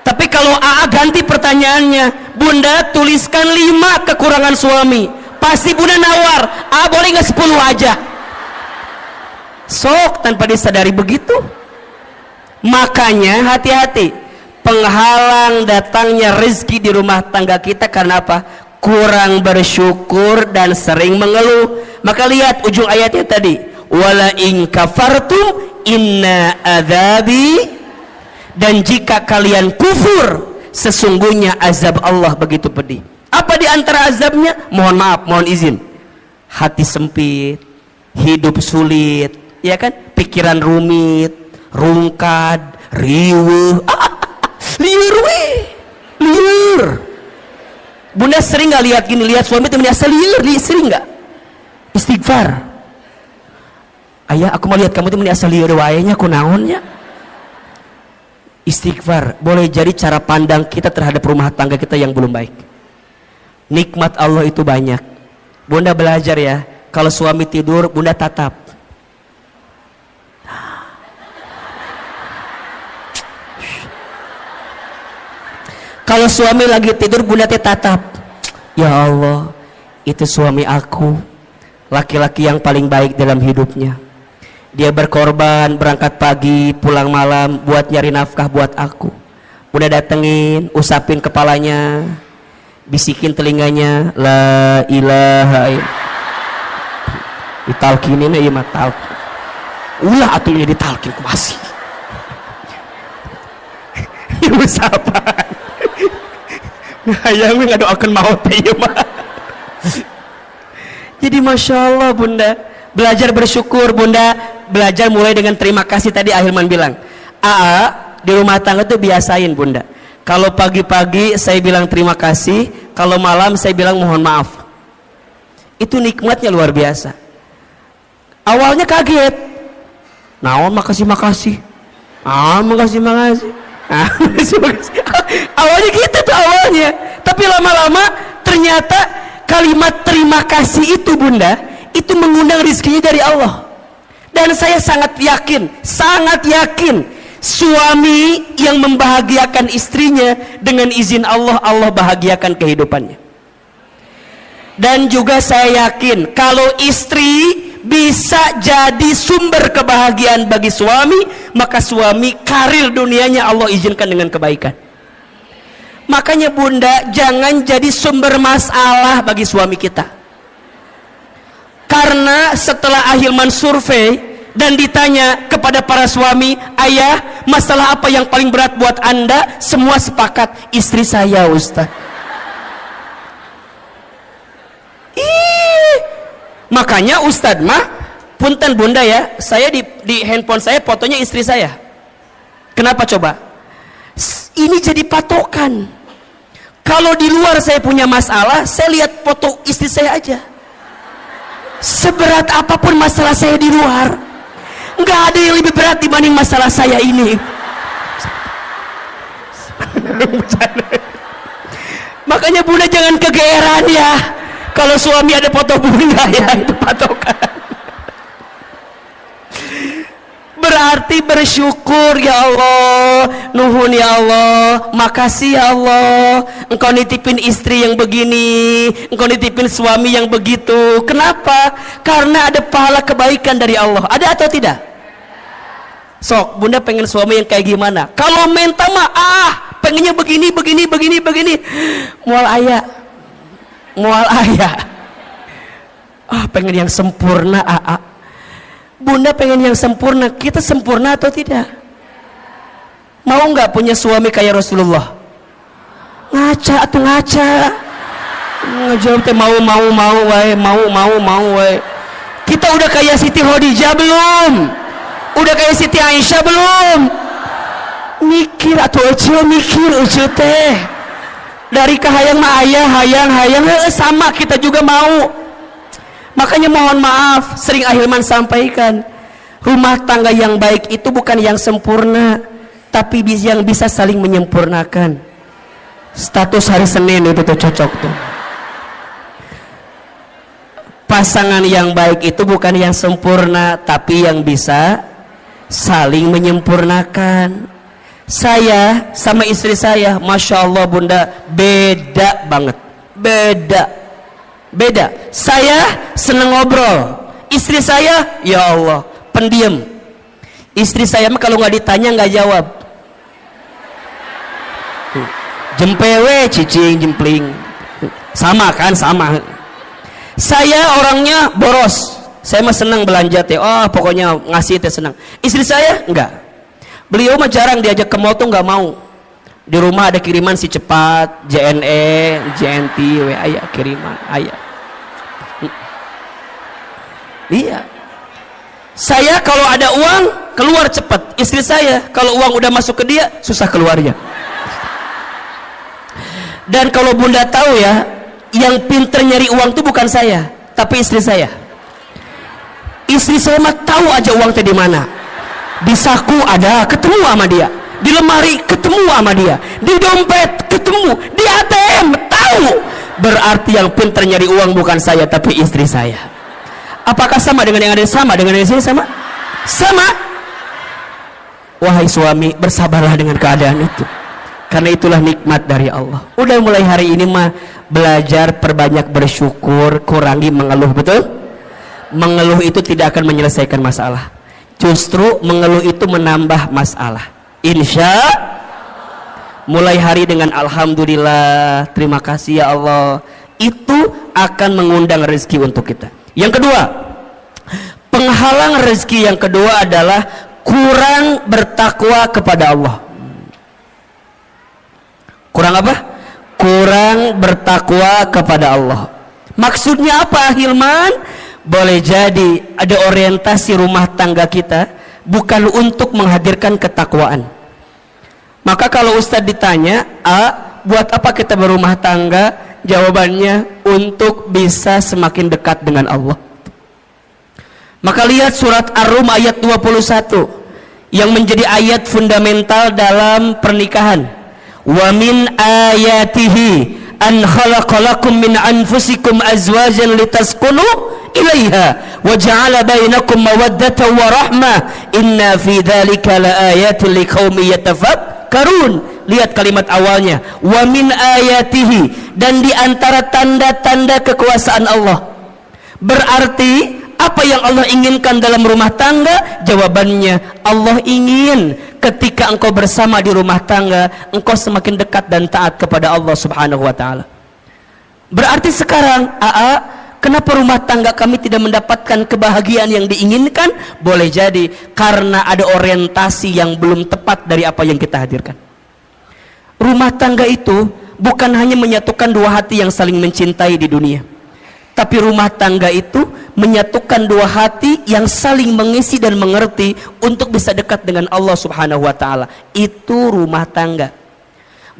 Tapi kalau AA ganti pertanyaannya, Bunda tuliskan 5 kekurangan suami, pasti Bunda nawar, boleh nggak 10 aja? Sok tanpa disadari begitu. Makanya hati-hati, penghalang datangnya rezeki di rumah tangga kita karena apa? Kurang bersyukur dan sering mengeluh. Maka lihat ujung ayatnya tadi, wala in kafartum inna adzabi, dan jika kalian kufur sesungguhnya azab Allah begitu pedih. Apa di antara azabnya? Mohon maaf, mohon izin, hati sempit, hidup sulit, ya kan? Pikiran rumit, rungkad, riweuh, liur Bunda sering nggak lihat gini, lihat suami temennya asalieur, sering nggak? Istighfar. Ayah, aku mau lihat kamu temennya asalieur waenya, aku naonnya. Istighfar boleh jadi cara pandang kita terhadap rumah tangga kita yang belum baik. Nikmat Allah itu banyak. Bunda belajar ya, kalau suami tidur, Bunda tatap. Kalau suami lagi tidur, Bunda tatap. Ya Allah, itu suami aku, laki-laki yang paling baik dalam hidupnya. Dia berkorban, berangkat pagi, pulang malam buat nyari nafkah buat aku. Bunda datengin, usapin kepalanya, bisikin telinganya, la ilaha illallah. Ditalkinin ya mah talk. Ulah atuh nya ditalkin ku masih. Ya usapan. Hayang ngadoakeun maot teh ieu mah. Jadi Masya Allah Bunda, belajar bersyukur. Bunda belajar mulai dengan terima kasih. Tadi Ahilman bilang, di rumah tangga tuh biasain Bunda, kalau pagi-pagi saya bilang terima kasih, kalau malam saya bilang mohon maaf. Itu nikmatnya luar biasa. Awalnya kaget, naon makasih makasih, makasih makasih, awalnya gitu tuh awalnya. Tapi lama-lama ternyata kalimat terima kasih itu Bunda, itu mengundang rezekinya dari Allah. Dan saya sangat yakin suami yang membahagiakan istrinya, dengan izin Allah, Allah bahagiakan kehidupannya. Dan juga saya yakin kalau istri bisa jadi sumber kebahagiaan bagi suami, maka suami karir dunianya Allah izinkan dengan kebaikan. Makanya Bunda, jangan jadi sumber masalah bagi suami kita. Karena setelah Ahilman survei dan ditanya kepada para suami, ayah, masalah apa yang paling berat buat Anda? Semua sepakat, istri saya Ustaz. Makanya Ustadz mah, punten Bunda ya, saya di handphone saya fotonya istri saya. Kenapa coba? Ini jadi patokan. Kalau di luar saya punya masalah, saya lihat foto istri saya aja. Seberat apapun masalah saya di luar, nggak ada yang lebih berat dibanding masalah saya ini. Makanya Bunda jangan kegeeran ya kalau suami ada foto Bunda ya, itu patokan. Berarti bersyukur, ya Allah, nuhun ya Allah, makasih ya Allah, engkau nitipin istri yang begini, engkau nitipin suami yang begitu. Kenapa? Karena ada pahala kebaikan dari Allah. Ada atau tidak? Sok, Bunda pengen suami yang kayak gimana? Kalau minta mah pengennya begini. Mual ayah. Pengen yang sempurna. Bunda pengen yang sempurna. Kita sempurna atau tidak? Mau nggak punya suami kayak Rasulullah? Ngaca. Ngejawab teh mau wae. Kita udah kayak Siti Khadijah belum? Udah kayak Siti Aisyah belum? Mikir atuh mikir teh. Dari kahayang mah ayah hayang sama, kita juga mau. Makanya mohon maaf, sering Ahilman sampaikan, rumah tangga yang baik itu bukan yang sempurna, tapi yang bisa saling menyempurnakan. Status hari Senin itu tuh cocok tuh. Pasangan yang baik itu bukan yang sempurna, tapi yang bisa saling menyempurnakan. Saya sama istri saya, Masya Allah Bunda, beda banget. Beda. Saya seneng ngobrol, istri saya ya Allah pendiam. Istri saya mah kalau nggak ditanya nggak jawab. Jempewe cicing jempling sama. Saya orangnya boros, saya mah senang belanja teh, pokoknya ngasih teh senang. Istri saya enggak, beliau mah jarang diajak ke mall tuh nggak mau. Di rumah ada kiriman si cepat, JNE, JNT, WA kiriman, ayah. Iya. Saya kalau ada uang keluar cepat. Istri saya kalau uang udah masuk ke dia susah keluarnya. Dan kalau bunda tahu ya, yang pinter nyari uang itu bukan saya, tapi istri saya. Istri saya mah tahu aja uang teh di mana. Di saku ada, ketemu sama dia. Di lemari ketemu sama dia. Di dompet ketemu. Di ATM tahu. Berarti yang pinter nyari uang bukan saya, tapi istri saya. Apakah sama dengan yang ada? Sama dengan yang saya? Sama? Sama. Wahai suami, bersabarlah dengan keadaan itu, karena itulah nikmat dari Allah. Udah mulai hari ini mah belajar perbanyak bersyukur, kurangi mengeluh. Betul? Mengeluh itu tidak akan menyelesaikan masalah, justru mengeluh itu menambah masalah. Insya mulai hari dengan alhamdulillah, terima kasih ya Allah, itu akan mengundang rezeki untuk kita. Yang kedua, penghalang rezeki yang kedua adalah kurang bertakwa kepada Allah. Kurang apa? Kurang bertakwa kepada Allah. Maksudnya apa, Hilman? Boleh jadi ada orientasi rumah tangga kita bukan untuk menghadirkan ketakwaan. Maka kalau Ustadz ditanya, buat apa kita berumah tangga? Jawabannya untuk bisa semakin dekat dengan Allah. Maka lihat surat Ar-Rum ayat 21 yang menjadi ayat fundamental dalam pernikahan. Wa min ayatihi an khalaqalakum min anfusikum azwajan litaskunu ilaiha wa ja'ala bainakum mawaddatan wa rahmah inna fi dzalika laayatin liqaumin yatafakkarun. Lihat kalimat awalnya, wa min ayatihi, dan di antara tanda-tanda kekuasaan Allah. Berarti apa yang Allah inginkan dalam rumah tangga? Jawabannya, Allah ingin ketika engkau bersama di rumah tangga, engkau semakin dekat dan taat kepada Allah Subhanahu wa ta'ala. Berarti sekarang, kenapa rumah tangga kami tidak mendapatkan kebahagiaan yang diinginkan? Boleh jadi karena ada orientasi yang belum tepat dari apa yang kita hadirkan. Rumah tangga itu bukan hanya menyatukan dua hati yang saling mencintai di dunia, tapi rumah tangga itu menyatukan dua hati yang saling mengisi dan mengerti untuk bisa dekat dengan Allah Subhanahu wa ta'ala. Itu rumah tangga.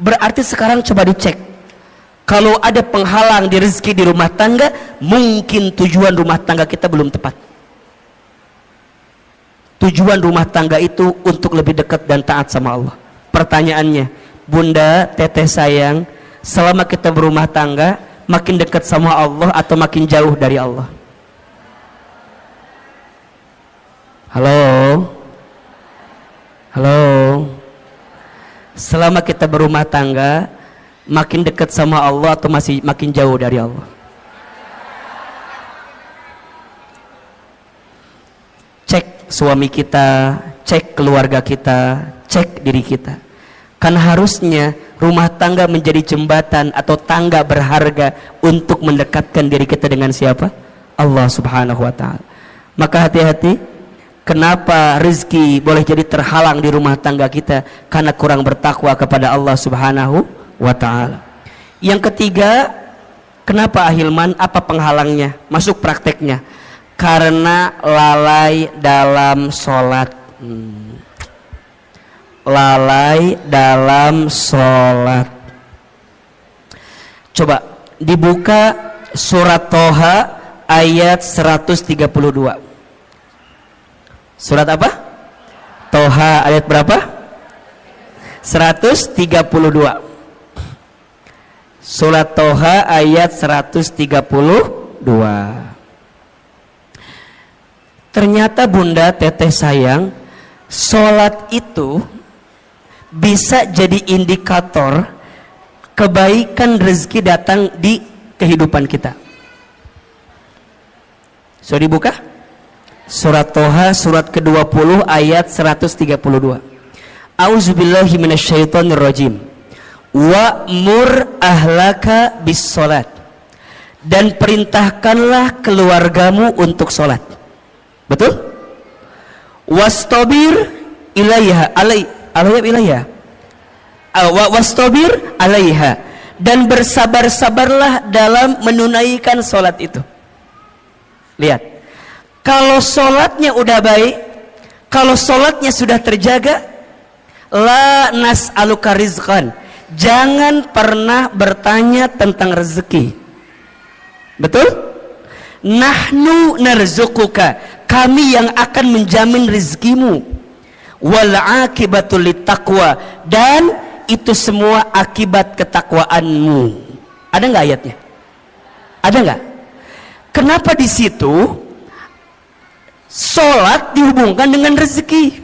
Berarti sekarang coba dicek, kalau ada penghalang di rezeki di rumah tangga, mungkin tujuan rumah tangga kita belum tepat. Tujuan rumah tangga itu untuk lebih dekat dan taat sama Allah. Pertanyaannya, bunda, teteh sayang, selama kita berumah tangga, makin dekat sama Allah atau makin jauh dari Allah? Halo? Halo? Selama kita berumah tangga, makin dekat sama Allah atau masih makin jauh dari Allah? Cek suami kita, cek keluarga kita, cek diri kita. Kan harusnya rumah tangga menjadi jembatan atau tangga berharga untuk mendekatkan diri kita dengan siapa? Allah Subhanahu wa ta'ala. Maka hati-hati, kenapa rezeki boleh jadi terhalang di rumah tangga kita? Karena kurang bertakwa kepada Allah Subhanahu wa ta'ala. Yang ketiga, kenapa Ahilman? Apa penghalangnya? Masuk prakteknya. Karena lalai dalam sholat. Lalai dalam sholat. Coba dibuka surat Toha ayat 132. Surat apa? Toha ayat berapa? 132. Surat Toha ayat 132. Ternyata bunda, teteh sayang, sholat itu bisa jadi indikator kebaikan rezeki datang di kehidupan kita. Sudah dibuka? Surat Toha surat ke-20 ayat 132. A'udzubillahi minasyaitonirrajim. Wa'mur ahlaka bis sholat, dan perintahkanlah keluargamu untuk sholat. Betul? Wastabir ilaiha wastabir alaiha, dan bersabar-sabarlah dalam menunaikan sholat itu. Lihat, kalau sholatnya udah baik, kalau sholatnya sudah terjaga, la nas'aluka rizqan, jangan pernah bertanya tentang rezeki. Betul? Nahnu narzuquka, kami yang akan menjamin rezekimu. Wal akibatul littaqwa, dan itu semua akibat ketakwaanmu. Ada nggak ayatnya? Ada nggak? Kenapa di situ sholat dihubungkan dengan rezeki?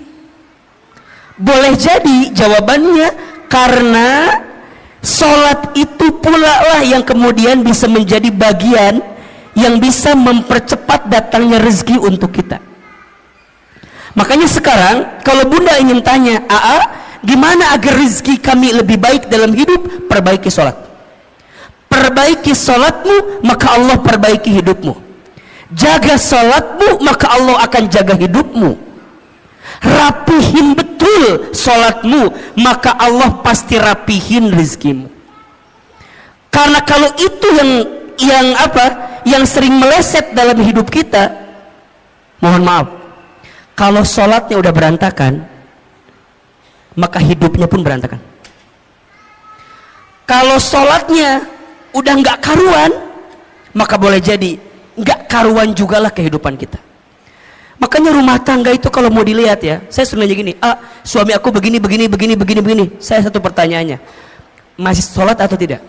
Boleh jadi jawabannya karena sholat itu pula lah yang kemudian bisa menjadi bagian yang bisa mempercepat datangnya rezeki untuk kita. Makanya sekarang kalau bunda ingin tanya, gimana agar rezeki kami lebih baik dalam hidup? Perbaiki sholat. Perbaiki sholatmu, maka Allah perbaiki hidupmu. Jaga sholatmu, maka Allah akan jaga hidupmu. Rapihin betul sholatmu, maka Allah pasti rapihin rezekimu. Karena kalau itu yang sering meleset dalam hidup kita, mohon maaf, kalau sholatnya udah berantakan, maka hidupnya pun berantakan. Kalau sholatnya udah nggak karuan, maka boleh jadi nggak karuan jugalah kehidupan kita. Makanya rumah tangga itu kalau mau dilihat ya, saya sering nanya gini, suami aku begini. Saya satu pertanyaannya, masih sholat atau tidak?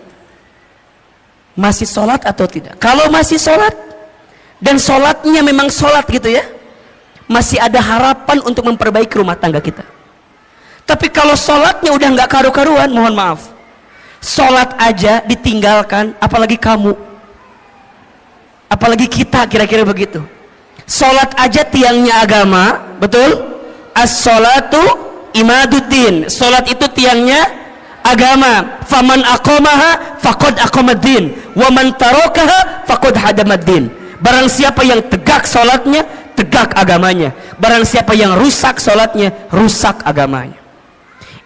Masih sholat atau tidak? Kalau masih sholat dan sholatnya memang sholat gitu ya, masih ada harapan untuk memperbaiki rumah tangga kita. Tapi kalau sholatnya udah nggak karu-karuan, mohon maaf, sholat aja ditinggalkan, apalagi kamu, apalagi kita, kira-kira begitu. Sholat aja tiangnya agama, betul? As-sholatu imaduddin, sholat itu tiangnya agama. Faman aqamaha faqad aqamaddin, wa man tarakaha faqad hadamaddin. Barang siapa yang tegak sholatnya, tegak agamanya. Barang siapa yang rusak sholatnya, rusak agamanya.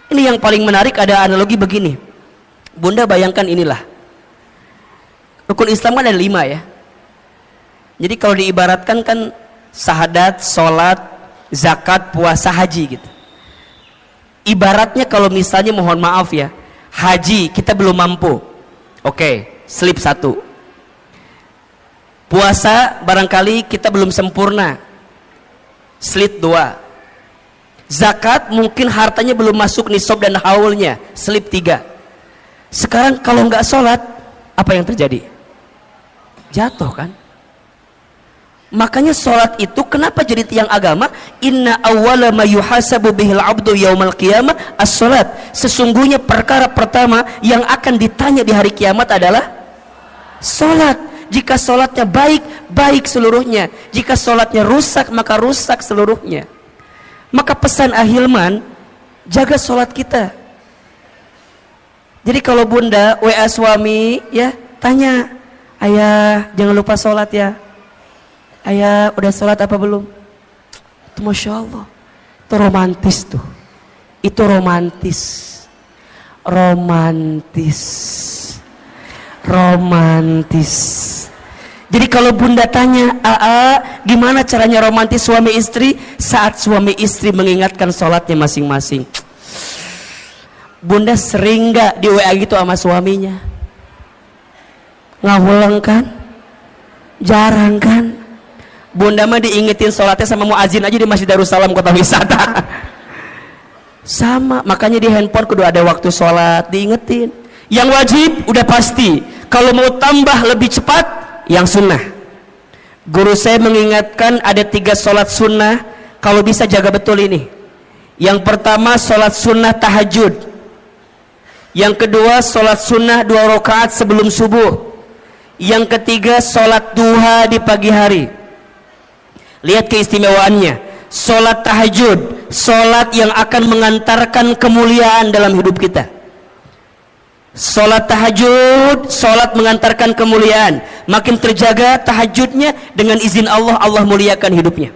Ini yang paling menarik, ada analogi begini. Bunda bayangkan inilah, rukun Islam kan ada 5 ya. Jadi kalau diibaratkan kan syahadat, sholat, zakat, puasa, haji gitu. Ibaratnya kalau misalnya, mohon maaf ya, haji kita belum mampu, oke, slip 1. Puasa barangkali kita belum sempurna, slip 2. Zakat mungkin hartanya belum masuk nisab dan haulnya, slip 3. Sekarang kalau nggak sholat, apa yang terjadi? Jatuh kan? Makanya sholat itu kenapa jadi tiang agama? Inna awwala ma yuhasabu bihil abdu yaumal qiyamah as-sholat. Sesungguhnya perkara pertama yang akan ditanya di hari kiamat adalah sholat. Jika sholatnya baik, baik seluruhnya. Jika sholatnya rusak, maka rusak seluruhnya. Maka pesan Ahilman, jaga sholat kita. Jadi kalau bunda WA suami ya, tanya, ayah jangan lupa sholat ya. Ayah udah sholat apa belum? Itu Masya Allah, itu romantis tuh. Itu romantis. Jadi kalau bunda tanya, gimana caranya romantis suami istri? Saat suami istri mengingatkan sholatnya masing-masing. Bunda sering gak di WA gitu sama suaminya? Ngawulang kan? Jarang kan? Bunda mah diingetin sholatnya sama muazin aja di Masjid Darussalam Kota Wisata. Sama, makanya di handphone kudu ada waktu sholat, diingetin. Yang wajib udah pasti, kalau mau tambah lebih cepat, yang sunnah. Guru saya mengingatkan ada 3 sholat sunnah, kalau bisa jaga betul ini. Yang pertama sholat sunnah tahajud. Yang kedua sholat sunnah 2 rakaat sebelum subuh. Yang ketiga sholat duha di pagi hari. Lihat keistimewaannya. Sholat tahajud, sholat yang akan mengantarkan kemuliaan dalam hidup kita. Sholat tahajud, sholat mengantarkan kemuliaan. Makin terjaga tahajudnya, dengan izin Allah, Allah muliakan hidupnya.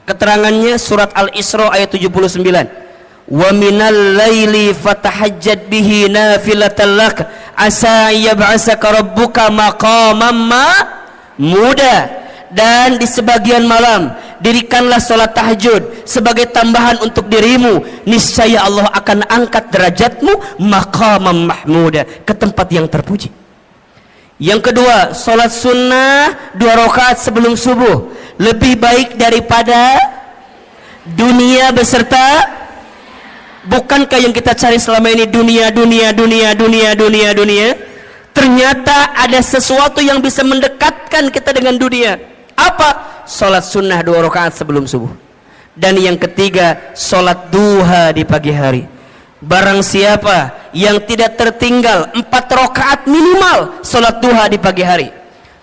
Keterangannya surat Al-Isra ayat 79. Wa minal laili fatahajjad bihi nafilatan lak asa yab'asaka rabbuka maqamam muda. dan di sebagian malam dirikanlah salat tahajud sebagai tambahan untuk dirimu, niscaya Allah akan angkat derajatmu maqamam mahmuda, ke tempat yang terpuji. Yang kedua, salat sunnah 2 rakaat sebelum subuh lebih baik daripada dunia beserta. Bukankah yang kita cari selama ini dunia? Ternyata ada sesuatu yang bisa mendekatkan kita dengan dunia. Apa? Salat sunnah 2 rakaat sebelum subuh. Dan yang ketiga, salat duha di pagi hari. Barang siapa yang tidak tertinggal 4 rakaat minimal salat duha di pagi hari,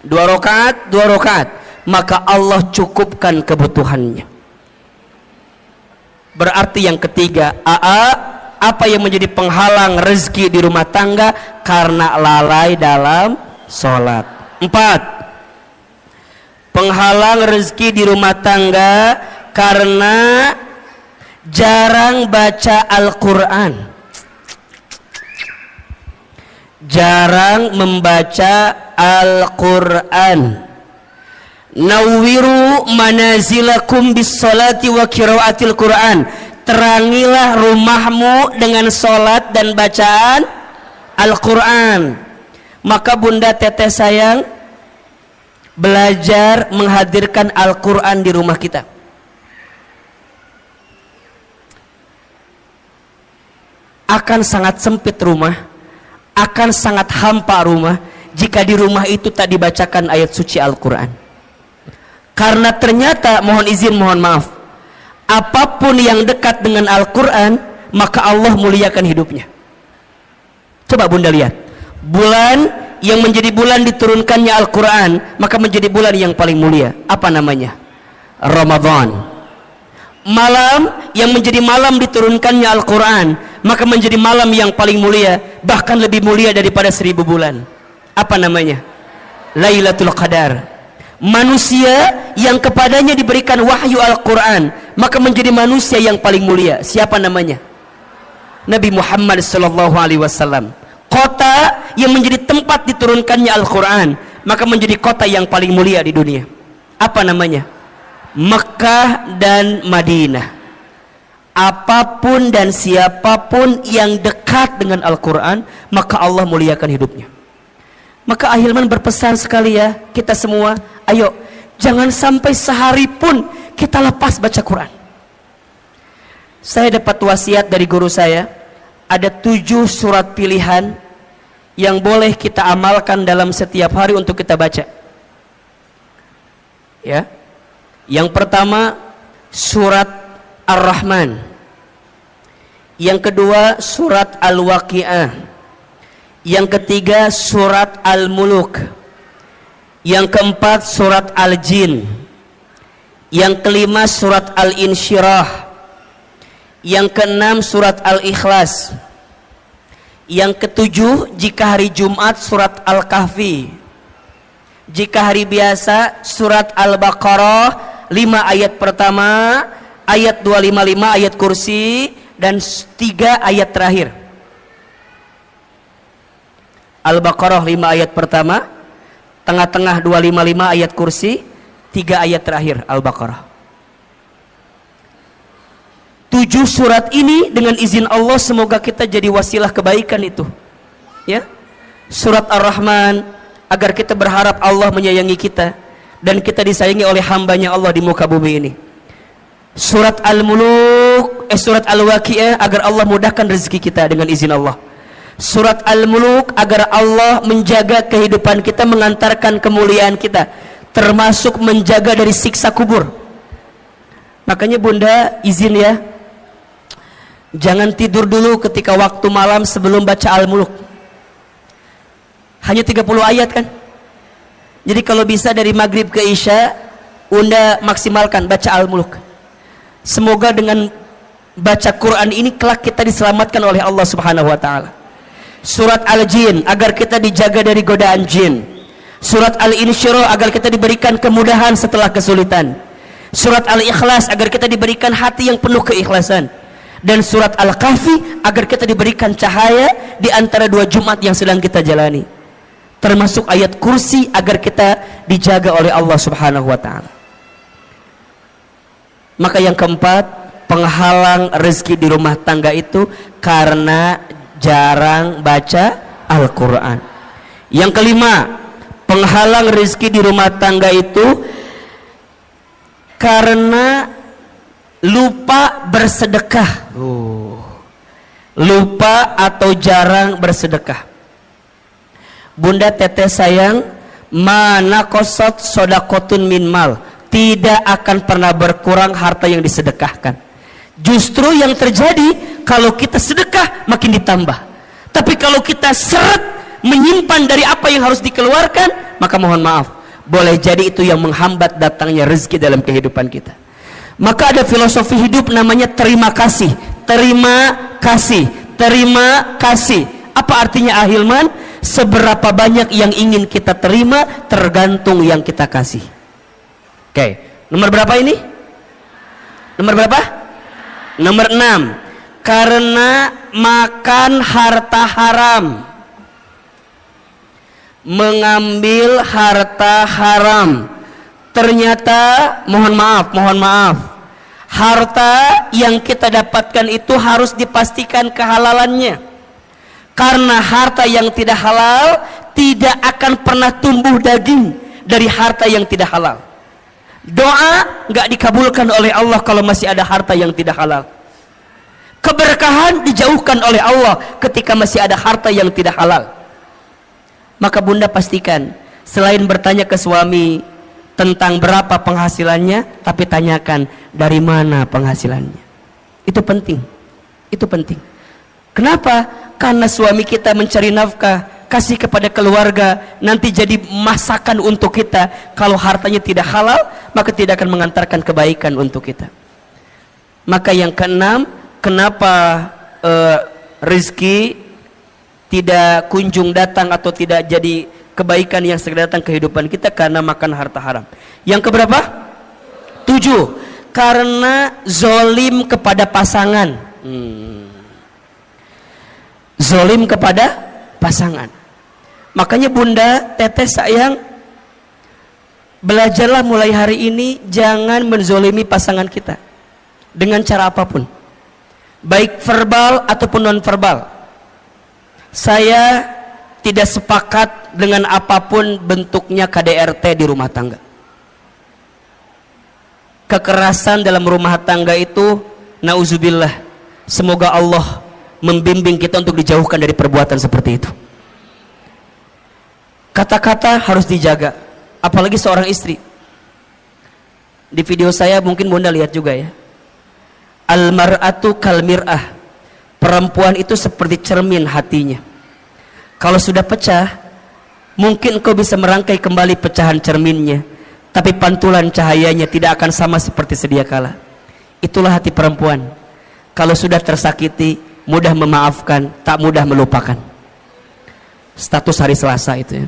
2 rakaat, maka Allah cukupkan kebutuhannya. Berarti yang ketiga, apa yang menjadi penghalang rezeki di rumah tangga? Karena lalai dalam sholat. 4, penghalang rezeki di rumah tangga karena jarang baca Al-Quran, jarang membaca Al-Quran. Nawwiru manazilakum bis salati wa qiraatil Quran. Terangilah rumahmu dengan salat dan bacaan Al-Quran. Maka bunda teteh sayang, belajar menghadirkan Al-Quran di rumah kita. Akan sangat sempit rumah, akan sangat hampa rumah jika di rumah itu tak dibacakan ayat suci Al-Quran. Karena ternyata, mohon izin, mohon maaf, apapun yang dekat dengan Al-Quran, maka Allah muliakan hidupnya. Coba bunda lihat, bulan yang menjadi bulan diturunkannya Al-Quran, maka menjadi bulan yang paling mulia. Apa namanya? Ramadan. Malam yang menjadi malam diturunkannya Al-Quran, maka menjadi malam yang paling mulia, bahkan lebih mulia daripada 1000 bulan. Apa namanya? Lailatul Qadar. Manusia yang kepadanya diberikan wahyu Al-Quran, maka menjadi manusia yang paling mulia. Siapa namanya? Nabi Muhammad SAW. Kota yang menjadi tempat diturunkannya Al-Quran, maka menjadi kota yang paling mulia di dunia. Apa namanya? Mekah dan Madinah. Apapun dan siapapun yang dekat dengan Al-Quran, maka Allah muliakan hidupnya. Maka Ahilman berpesan sekali ya, kita semua, ayo jangan sampai sehari pun kita lepas baca Quran. Saya dapat wasiat dari guru saya, ada 7 surat pilihan yang boleh kita amalkan dalam setiap hari untuk kita baca. Ya. Yang pertama surat Ar-Rahman. Yang kedua surat Al-Waqi'ah. Yang ketiga surat Al-Muluk. Yang keempat surat Al-Jin. Yang kelima surat Al-Insyirah. Yang keenam surat Al-Ikhlas. Yang ketujuh jika hari Jumat surat Al-Kahfi. Jika hari biasa surat Al-Baqarah 5 ayat pertama, ayat 255 ayat kursi, dan 3 ayat terakhir. Al-Baqarah 5 ayat pertama, tengah-tengah 255 ayat kursi, 3 ayat terakhir Al-Baqarah. 7 surat ini dengan izin Allah semoga kita jadi wasilah kebaikan itu. Ya. Surat Ar-Rahman agar kita berharap Allah menyayangi kita dan kita disayangi oleh hambanya Allah di muka bumi ini. Surat Al-Muluk, surat Al-Waqi'ah agar Allah mudahkan rezeki kita dengan izin Allah. Surat Al-Muluk agar Allah menjaga kehidupan kita, mengantarkan kemuliaan kita, termasuk menjaga dari siksa kubur. Makanya bunda izin ya, jangan tidur dulu ketika waktu malam sebelum baca Al-Muluk. Hanya 30 ayat kan. Jadi kalau bisa dari maghrib ke isya, bunda maksimalkan baca Al-Muluk. Semoga dengan baca Quran ini kelak kita diselamatkan oleh Allah Subhanahu wa taala. Surat Al-Jin agar kita dijaga dari godaan jin. Surat Al-Insyirah agar kita diberikan kemudahan setelah kesulitan. Surat Al-Ikhlas agar kita diberikan hati yang penuh keikhlasan. Dan surat Al-Kahfi agar kita diberikan cahaya di antara 2 Jumat yang sedang kita jalani. termasuk ayat kursi agar kita dijaga oleh Allah Subhanahu wa ta'ala. Maka yang keempat, penghalang rezeki di rumah tangga itu karena jarang baca Al-Quran. Yang kelima, penghalang rezeki di rumah tangga itu karena lupa bersedekah. Lupa atau jarang bersedekah. Bunda teteh sayang, mana kosot sodakotun min mal, tidak akan pernah berkurang harta yang disedekahkan. Justru yang terjadi kalau kita sedekah makin ditambah. Tapi kalau kita seret menyimpan dari apa yang harus dikeluarkan, maka mohon maaf, boleh jadi itu yang menghambat datangnya rezeki dalam kehidupan kita. Maka ada filosofi hidup namanya terima kasih. Terima kasih, terima kasih. Apa artinya Ahilman? Seberapa banyak yang ingin kita terima tergantung yang kita kasih. Oke, nomor berapa ini? Nomor berapa? Nomor 6. Karena makan harta haram, mengambil harta haram. Ternyata mohon maaf, harta yang kita dapatkan itu harus dipastikan kehalalannya. Karena harta yang tidak halal tidak akan pernah tumbuh daging dari harta yang tidak halal. Doa nggak dikabulkan oleh Allah kalau masih ada harta yang tidak halal. Keberkahan dijauhkan oleh Allah ketika masih ada harta yang tidak halal. Maka bunda pastikan, selain bertanya ke suami tentang berapa penghasilannya, tapi tanyakan dari mana penghasilannya. Itu penting. Itu penting. Kenapa? Karena suami kita mencari nafkah, kasih kepada keluarga, nanti jadi masakan untuk kita. Kalau hartanya tidak halal, maka tidak akan mengantarkan kebaikan untuk kita. Maka yang keenam, kenapa rezeki tidak kunjung datang atau tidak jadi kebaikan yang segera datang kehidupan kita? Karena makan harta haram. Yang keberapa? 7. Karena zolim kepada pasangan. Zolim kepada pasangan. Makanya bunda, teteh sayang, belajarlah mulai hari ini jangan menzolimi pasangan kita dengan cara apapun, baik verbal ataupun non verbal. Saya tidak sepakat dengan apapun bentuknya KDRT di rumah tangga. Kekerasan dalam rumah tangga itu, nauzubillah, semoga Allah membimbing kita untuk dijauhkan dari perbuatan seperti itu. Kata-kata harus dijaga, apalagi seorang istri. Di video saya mungkin bunda lihat juga ya, al-mar'atu kal mir'ah, perempuan itu seperti cermin hatinya. Kalau sudah pecah, mungkin engkau bisa merangkai kembali pecahan cerminnya, tapi pantulan cahayanya tidak akan sama seperti sedia kala. Itulah hati perempuan. Kalau sudah tersakiti, mudah memaafkan, tak mudah melupakan. Status hari Selasa itu ya.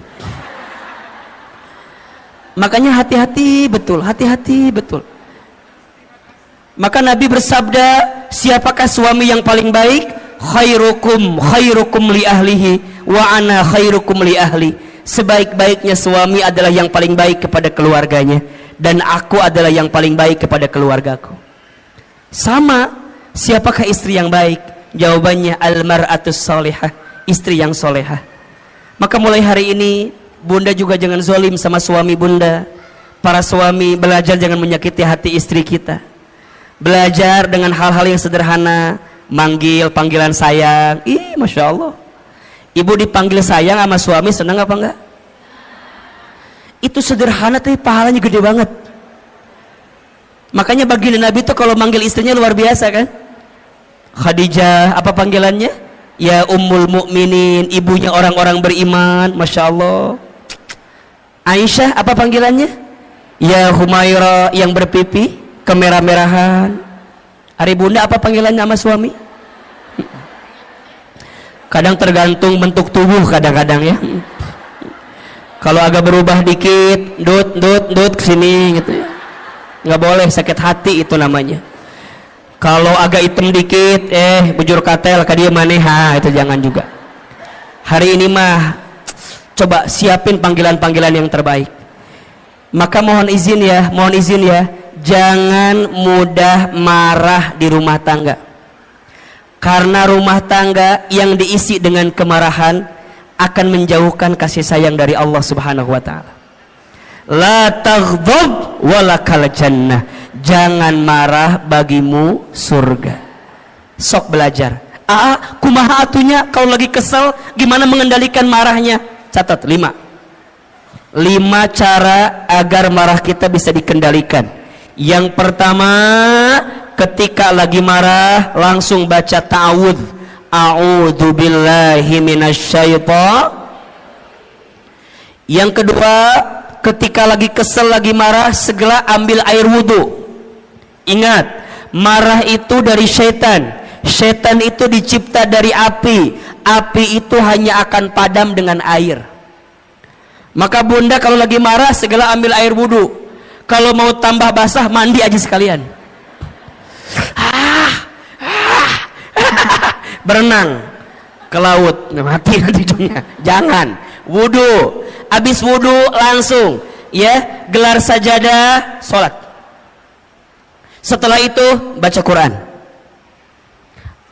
Makanya hati-hati betul, hati-hati betul. Maka Nabi bersabda, siapakah suami yang paling baik? Khairukum li ahlihi wa ana khairukum li ahli. Sebaik-baiknya suami adalah yang paling baik kepada keluarganya, dan aku adalah yang paling baik kepada keluargaku. Sama, siapakah istri yang baik? Jawabannya al-mar'atus salihah, istri yang solehah. Maka mulai hari ini bunda juga jangan zolim sama suami bunda. Para suami belajar jangan menyakiti hati istri kita. Belajar dengan hal-hal yang sederhana, manggil panggilan sayang. Ih, masya Allah, ibu dipanggil sayang sama suami senang apa enggak? Itu sederhana tapi pahalanya gede banget. Makanya baginda Nabi itu kalau manggil istrinya luar biasa kan. Khadijah, apa panggilannya? Ya Ummul Mukminin, ibunya orang-orang beriman, masya Allah. Aisyah, apa panggilannya? Ya Humaira, yang berpipi kemerah-merahan. Hari bunda, apa panggilannya sama suami? Kadang tergantung bentuk tubuh, kadang-kadang ya. Kalau agak berubah dikit, dut kesini gitu ya. Nggak boleh, sakit hati itu namanya. Kalau agak hitam dikit, bujur katel ka dia maneha, itu jangan juga. Hari ini mah Coba siapin panggilan-panggilan yang terbaik. Maka mohon izin ya, jangan mudah marah di rumah tangga. Karena rumah tangga yang diisi dengan kemarahan akan menjauhkan kasih sayang dari Allah Subhanahu wa taala. La taghdab walakal jannah. Jangan marah, bagimu surga. Sok belajar. Kumaha atunya kalau lagi kesel gimana mengendalikan marahnya? Catat 5 cara agar marah kita bisa dikendalikan. Yang pertama, ketika lagi marah langsung baca ta'awudz. A'udzu billahi minasyaitonir. Yang kedua, ketika lagi kesel, lagi marah, segera ambil air wudu. Ingat, marah itu dari syaitan. Syaitan itu dicipta dari api. Api itu hanya akan padam dengan air. Maka bunda kalau lagi marah segera ambil air wudu. Kalau mau tambah basah, mandi aja sekalian. Berenang ke laut, mati nanti ujungnya. Jangan. Wudu. Habis wudu langsung ya gelar sajadah, sholat. Setelah itu baca Quran.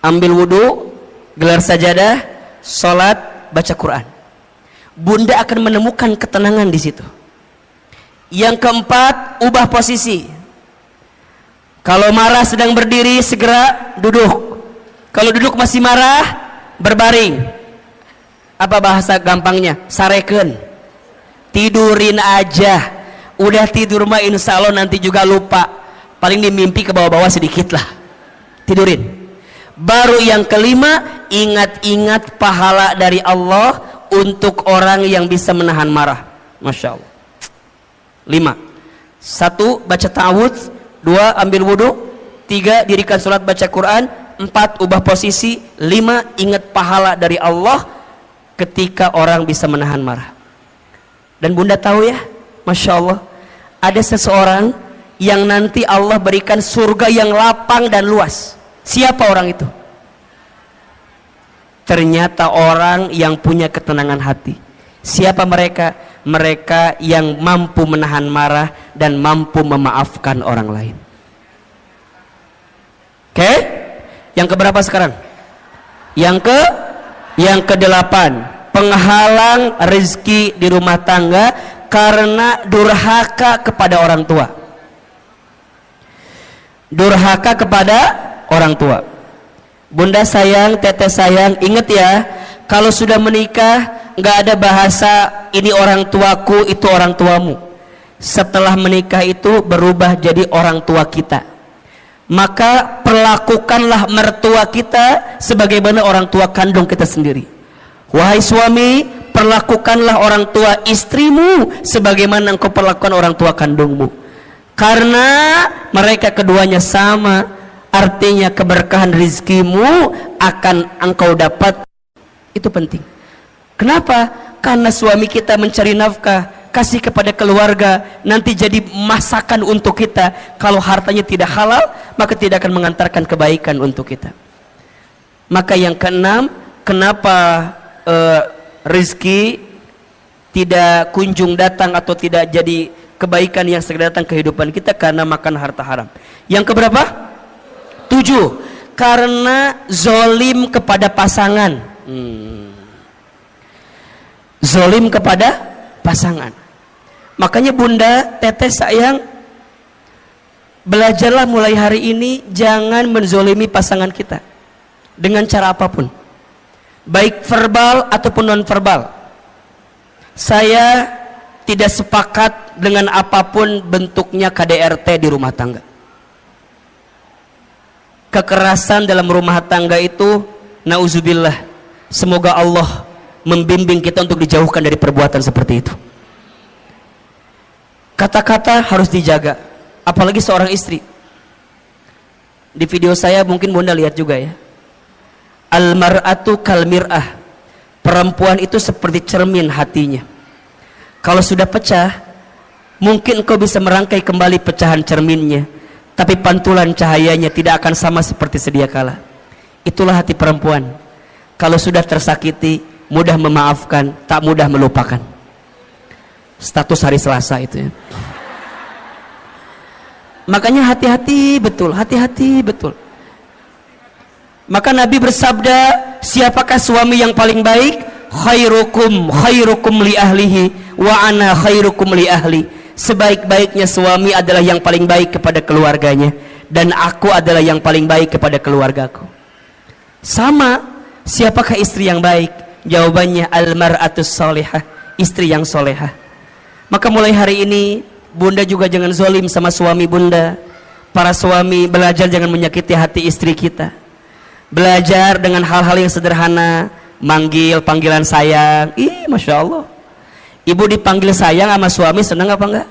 Ambil wudu, gelar sajadah, sholat, baca Quran. Bunda akan menemukan ketenangan di situ. Yang keempat, ubah posisi. Kalau marah sedang berdiri, segera duduk. Kalau duduk masih marah, berbaring. Apa bahasa gampangnya? Sareken. Tidurin aja. Udah tidur mah insya Allah nanti juga lupa. Paling dimimpi ke bawah-bawah sedikit lah. Tidurin. Baru yang kelima, ingat-ingat pahala dari Allah untuk orang yang bisa menahan marah. Masya Allah. 5. 1. Baca ta'awudz. 2. Ambil wudu. 3. Dirikan sholat baca Quran. 4. Ubah posisi. 5. Ingat pahala dari Allah ketika orang bisa menahan marah. Dan bunda tahu ya, Masya Allah, ada seseorang yang nanti Allah berikan surga yang lapang dan luas. Siapa orang itu? Ternyata orang yang punya ketenangan hati. Siapa mereka? Mereka yang mampu menahan marah dan mampu memaafkan orang lain. Oke? Yang keberapa sekarang? Yang ke-8. Penghalang rezeki di rumah tangga karena durhaka kepada orang tua. Durhaka kepada orang tua. Bunda sayang, teteh sayang, ingat ya, kalau sudah menikah nggak ada bahasa ini orang tuaku, itu orang tuamu. Setelah menikah itu berubah jadi orang tua kita. Maka perlakukanlah mertua kita sebagaimana orang tua kandung kita sendiri. Wahai suami, perlakukanlah orang tua istrimu sebagaimana engkau perlakukan orang tua kandungmu. Karena mereka keduanya sama, artinya keberkahan rizkimu akan engkau dapat. Itu penting. Kenapa? Karena suami kita mencari nafkah, kasih kepada keluarga, nanti jadi masakan untuk kita. Kalau hartanya tidak halal, maka tidak akan mengantarkan kebaikan untuk kita. Maka yang keenam, kenapa rezeki tidak kunjung datang atau tidak jadi kebaikan yang segera datang kehidupan kita? Karena makan harta haram. Yang keberapa? 7. Karena zolim kepada pasangan. Zolim kepada pasangan. Makanya bunda, teteh sayang, belajarlah mulai hari ini jangan menzolimi pasangan kita dengan cara apapun, baik verbal ataupun non verbal. Saya tidak sepakat dengan apapun bentuknya KDRT di rumah tangga. Kekerasan dalam rumah tangga itu, nauzubillah, semoga Allah membimbing kita untuk dijauhkan dari perbuatan seperti itu. Kata-kata harus dijaga, apalagi seorang istri. Di video saya mungkin bunda lihat juga ya, al-mar'atu kal-mir'ah, perempuan itu seperti cermin hatinya. Kalau sudah pecah, mungkin kau bisa merangkai kembali pecahan cerminnya, tapi pantulan cahayanya tidak akan sama seperti sedia kala. Itulah hati perempuan. Kalau sudah tersakiti, mudah memaafkan, tak mudah melupakan. Status hari Selasa itu ya. Makanya hati-hati betul, hati-hati betul. Maka Nabi bersabda, siapakah suami yang paling baik? Khairukum li ahlihi wa ana khairukum li ahli. Sebaik-baiknya suami adalah yang paling baik kepada keluarganya, dan aku adalah yang paling baik kepada keluargaku. Sama, siapakah istri yang baik? Jawabannya al-mar'atus salihah, istri yang solehah. Maka mulai hari ini Bunda juga jangan zolim sama suami Bunda. Para suami belajar jangan menyakiti hati istri kita. Belajar dengan hal-hal yang sederhana, manggil panggilan sayang. Ih, Masya Allah. Ibu dipanggil sayang sama suami senang apa enggak?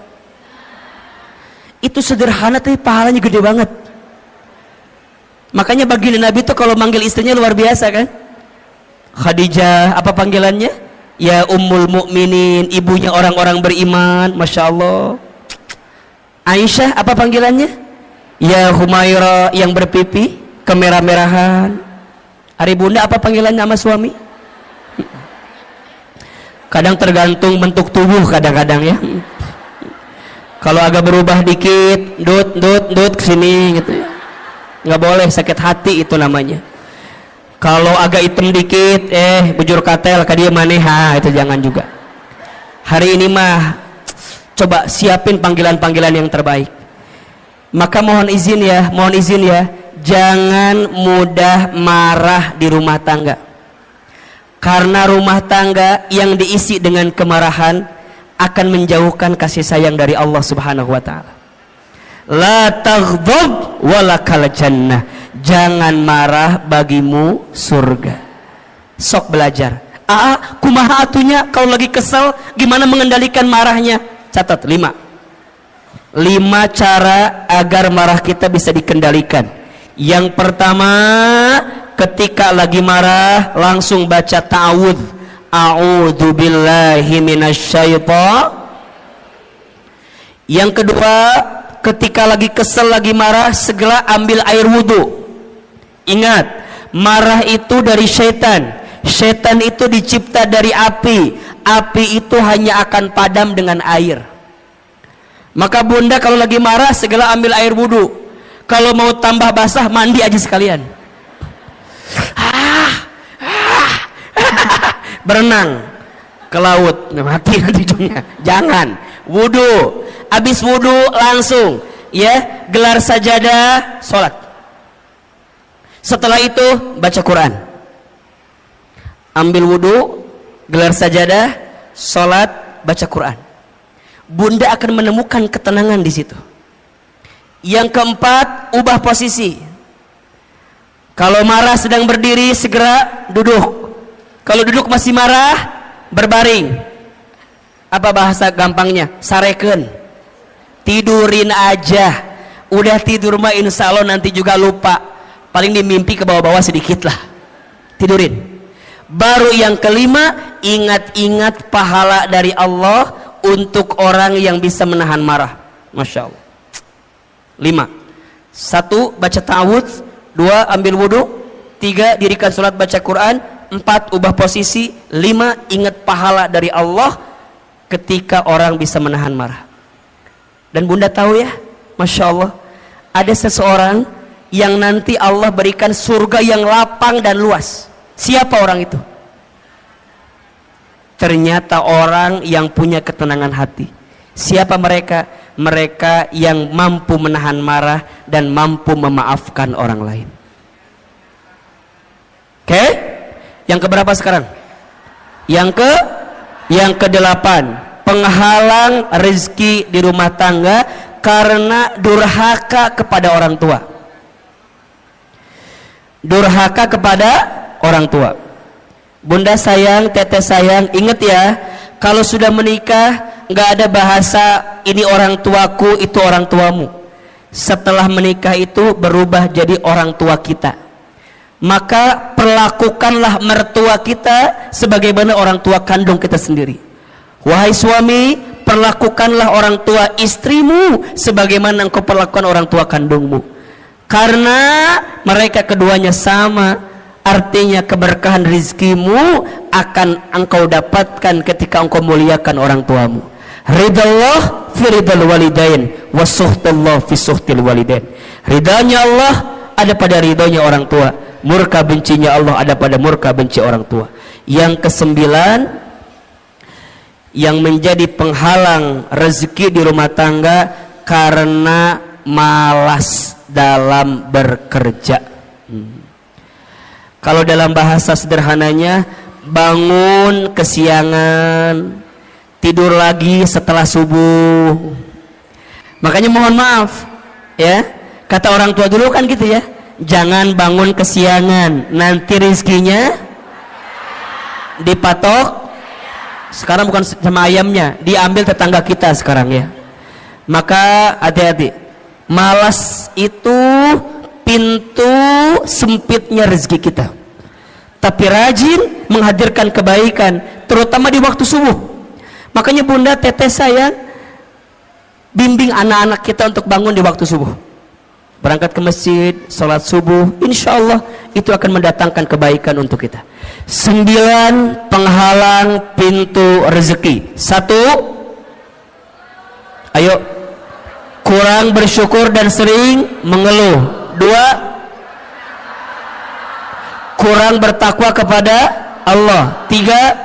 Itu sederhana tapi pahalanya gede banget. Makanya baginda Nabi itu kalau manggil istrinya luar biasa kan? Khadijah, apa panggilannya? Ya Ummul Mukminin, ibunya orang-orang beriman, Masya Allah. Aisyah, apa panggilannya? Ya Humaira, yang berpipi kemerah-merahan. Hari Bunda, apa panggilannya sama suami? Kadang tergantung bentuk tubuh kadang-kadang ya. Kalau agak berubah dikit, dut kesini gitu ya. Nggak boleh, sakit hati itu namanya. Kalau agak hitam dikit, bujur katel kadia maneha, itu jangan juga. Hari ini mah coba siapin panggilan-panggilan yang terbaik. Maka mohon izin ya, jangan mudah marah di rumah tangga. Karena rumah tangga yang diisi dengan kemarahan akan menjauhkan kasih sayang dari Allah Subhanahu wa taala. La taghdab walakal jannah. Jangan marah, bagimu surga. Sok belajar. Kumaha atunya kalau lagi kesel gimana mengendalikan marahnya? Catat 5 cara agar marah kita bisa dikendalikan. Yang pertama, ketika lagi marah langsung baca ta'awudz. A'udzu billahi minasyaitonir. Yang kedua, ketika lagi kesel, lagi marah, segera ambil air wudhu. Ingat, marah itu dari syaitan. Syaitan itu dicipta dari api. Api itu hanya akan padam dengan air. Maka Bunda kalau lagi marah segera ambil air wudhu. Kalau mau tambah basah, mandi aja sekalian. Berenang ke laut, mati nanti ujungnya. Jangan, wudhu. Habis wudhu langsung ya gelar sajadah, sholat. Setelah itu baca Quran. Ambil wudhu, gelar sajadah, sholat, baca Quran. Bunda akan menemukan ketenangan di situ. Yang keempat, ubah posisi. Kalau marah sedang berdiri, segera duduk. Kalau duduk masih marah, berbaring. Apa bahasa gampangnya? Sareken. Tidurin aja. Udah tidur mah insya Allah nanti juga lupa. Paling dimimpi ke bawah-bawah sedikit lah. Tidurin. Baru yang kelima, ingat-ingat pahala dari Allah untuk orang yang bisa menahan marah. Masya Allah. 5. 1. Baca ta'awudz. 2. Ambil wudhu. 3. Dirikan sholat baca Quran. 4. Ubah posisi. 5. Ingat pahala dari Allah ketika orang bisa menahan marah. Dan Bunda tahu ya, Masya Allah, ada seseorang yang nanti Allah berikan surga yang lapang dan luas. Siapa orang itu? Ternyata orang yang punya ketenangan hati. Siapa mereka? Mereka yang mampu menahan marah dan mampu memaafkan orang lain. Oke? Yang keberapa sekarang? Yang ke-8. Penghalang rezeki di rumah tangga karena durhaka kepada orang tua. Durhaka kepada orang tua. Bunda sayang, teteh sayang, ingat ya, kalau sudah menikah nggak ada bahasa ini orang tuaku, itu orang tuamu. Setelah menikah itu berubah jadi orang tua kita. Maka perlakukanlah mertua kita sebagaimana orang tua kandung kita sendiri. Wahai suami, perlakukanlah orang tua istrimu sebagaimana engkau perlakukan orang tua kandungmu. Karena mereka keduanya sama, Artinya keberkahan rizkimu akan engkau dapatkan ketika engkau muliakan orang tuamu. Ridallah fi ridal walidain wa suhtullah fi suhtil walidain. Ridanya Allah ada pada ridhonya orang tua, murka bencinya Allah ada pada murka benci orang tua. Yang kesembilan, yang menjadi penghalang rezeki di rumah tangga karena malas dalam bekerja. Kalau dalam bahasa sederhananya, bangun kesiangan, tidur lagi setelah subuh. Makanya mohon maaf ya, kata orang tua dulu kan gitu ya, jangan bangun kesiangan, nanti rizkinya dipatok. Sekarang bukan sama ayamnya, diambil tetangga kita sekarang ya. Maka hati-hati, malas itu pintu sempitnya rezeki kita. Tapi rajin menghadirkan kebaikan, terutama di waktu subuh. Makanya bunda, teteh sayang, bimbing anak-anak kita untuk bangun di waktu subuh, berangkat ke masjid, sholat subuh. Insya Allah itu akan mendatangkan kebaikan untuk kita. 9 penghalang pintu rezeki. 1, ayo, kurang bersyukur dan sering mengeluh. 2, kurang bertakwa kepada Allah. 3,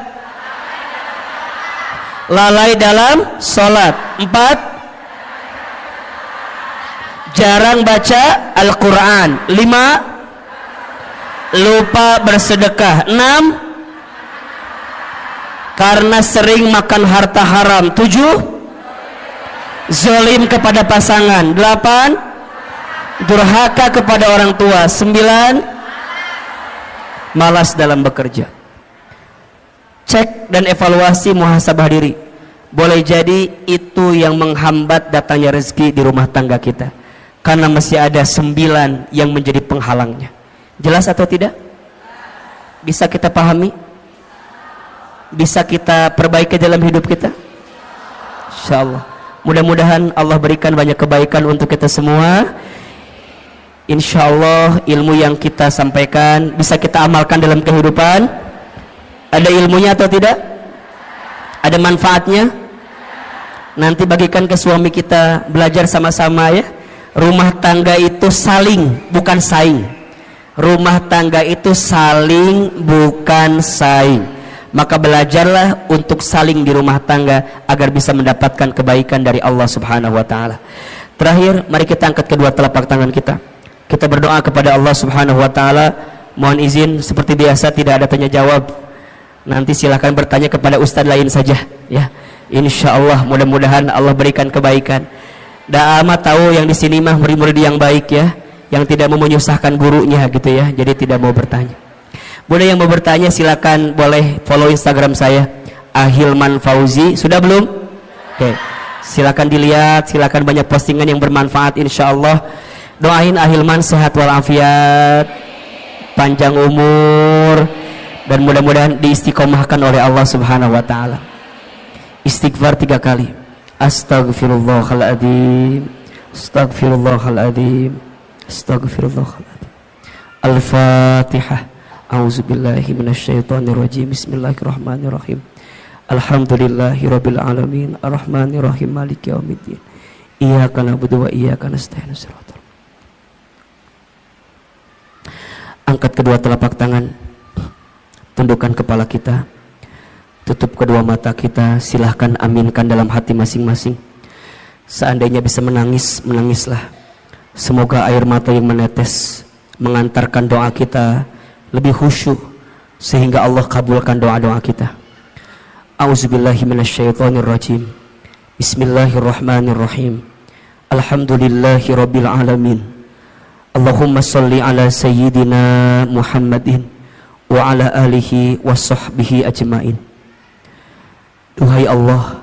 lalai dalam sholat. 4, jarang baca Al-Quran. 5, lupa bersedekah. 6, karena sering makan harta haram. 7, zalim kepada pasangan. 8, durhaka kepada orang tua. 9, malas dalam bekerja. Cek dan evaluasi, muhasabah diri. Boleh jadi itu yang menghambat datangnya rezeki di rumah tangga kita, karena masih ada 9 yang menjadi penghalangnya. Jelas atau tidak? Bisa kita pahami? Bisa kita perbaiki dalam hidup kita? Insyaallah. Mudah-mudahan Allah berikan banyak kebaikan untuk kita semua. Insyaallah ilmu yang kita sampaikan bisa kita amalkan dalam kehidupan. Ada ilmunya atau tidak? Ada manfaatnya? Nanti bagikan ke suami kita, belajar sama-sama ya. Rumah tangga itu saling, bukan saing. Rumah tangga itu saling, bukan saing. Maka belajarlah untuk saling di rumah tangga agar bisa mendapatkan kebaikan dari Allah Subhanahu wa taala. Terakhir, mari kita angkat kedua telapak tangan kita. Kita berdoa kepada Allah Subhanahu wa taala. Mohon izin seperti biasa tidak ada tanya jawab. Nanti silakan bertanya kepada ustadz lain saja ya. Insyaallah mudah-mudahan Allah berikan kebaikan. Da amat tahu yang di sini mah murid-murid yang baik ya, yang tidak mau menyusahkan gurunya gitu ya. Jadi tidak mau bertanya. Bunda yang mau bertanya silakan boleh follow Instagram saya Ahilman Fauzi. Sudah belum? Oke. Silakan dilihat, silakan banyak postingan yang bermanfaat insyaallah. Doain Ahilman sehat walafiat, panjang umur, dan mudah-mudahan diistiqomahkan oleh Allah Subhanahu wa taala. Istighfar 3 kali. Astaghfirullahaladzim, astaghfirullahaladzim, astaghfirullahaladzim. Al-Fatihah. A'udzubillahi minasyaitonirrajim. Bismillahirrahmanirrahim. Alhamdulillahirabbil alamin, arrahmanirrahim, maliki yaumiddin. Iyyaka na'budu wa iyyaka nasta'in. Angkat kedua telapak tangan, tundukkan kepala kita, tutup kedua mata kita, silahkan aminkan dalam hati masing-masing. Seandainya bisa menangis, menangislah. Semoga air mata yang menetes mengantarkan doa kita lebih khusyuk, sehingga Allah kabulkan doa-doa kita. A'udzubillahi minasyaitonirrajim. Bismillahirrahmanirrahim. Alhamdulillahi rabbil alamin. Allahumma salli ala sayyidina Muhammadin wa ala alihi wa sahbihi ajmain. Duhai Allah,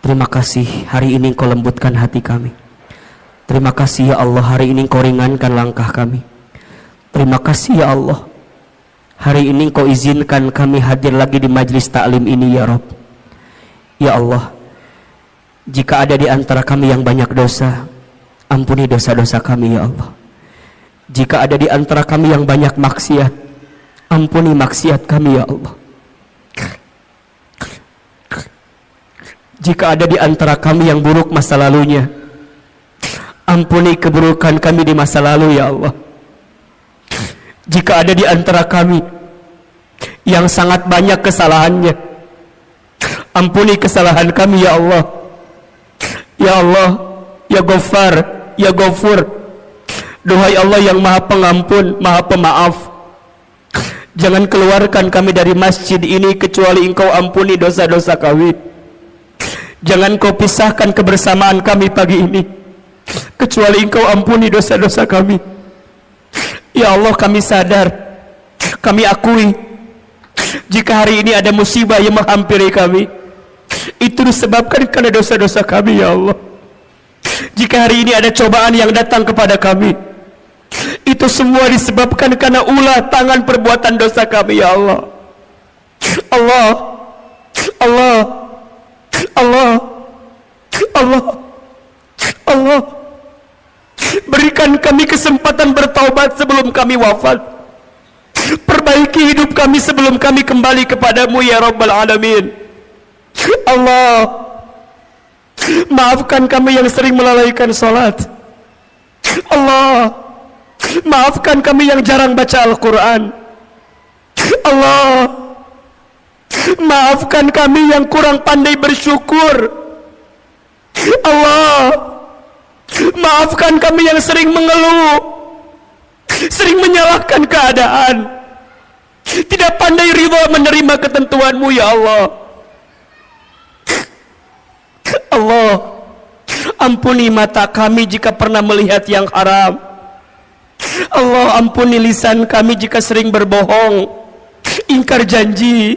terima kasih hari ini Engkau lembutkan hati kami. Terima kasih ya Allah, hari ini Engkau ringankan langkah kami. Terima kasih ya Allah, hari ini Engkau izinkan kami hadir lagi di majlis ta'lim ini ya Rabb. Ya Allah, jika ada di antara kami yang banyak dosa, ampuni dosa-dosa kami ya Allah. Jika ada di antara kami yang banyak maksiat, Ampuni maksiat kami ya Allah. Jika ada di antara kami yang buruk masa lalunya, ampuni keburukan kami di masa lalu ya Allah. Jika ada di antara kami yang sangat banyak kesalahannya, ampuni kesalahan kami ya Allah. Ya Allah, ya Ghaffar, ya Ghafur, duhai Allah yang maha pengampun, maha pemaaf, jangan keluarkan kami dari masjid ini kecuali Engkau ampuni dosa-dosa kami. Jangan Kau pisahkan kebersamaan kami pagi ini kecuali Engkau ampuni dosa-dosa kami. Ya Allah, kami sadar, kami akui, jika hari ini ada musibah yang menghampiri kami, itu disebabkan karena dosa-dosa kami ya Allah. Jika hari ini ada cobaan yang datang kepada kami, itu semua disebabkan karena ulah tangan perbuatan dosa kami ya Allah. Allah, Allah, Allah, Allah, Allah, berikan kami kesempatan bertaubat sebelum kami wafat. Perbaiki hidup kami sebelum kami kembali kepadamu ya Rabbal Alamin. Allah, maafkan kami yang sering melalaikan salat. Allah, maafkan kami yang jarang baca Al-Quran. Allah, maafkan kami yang kurang pandai bersyukur. Allah, maafkan kami yang sering mengeluh, sering menyalahkan keadaan, tidak pandai ridha menerima ketentuan-Mu ya Allah. Allah, ampuni mata kami jika pernah melihat yang haram. Allah, ampuni lisan kami jika sering berbohong, ingkar janji,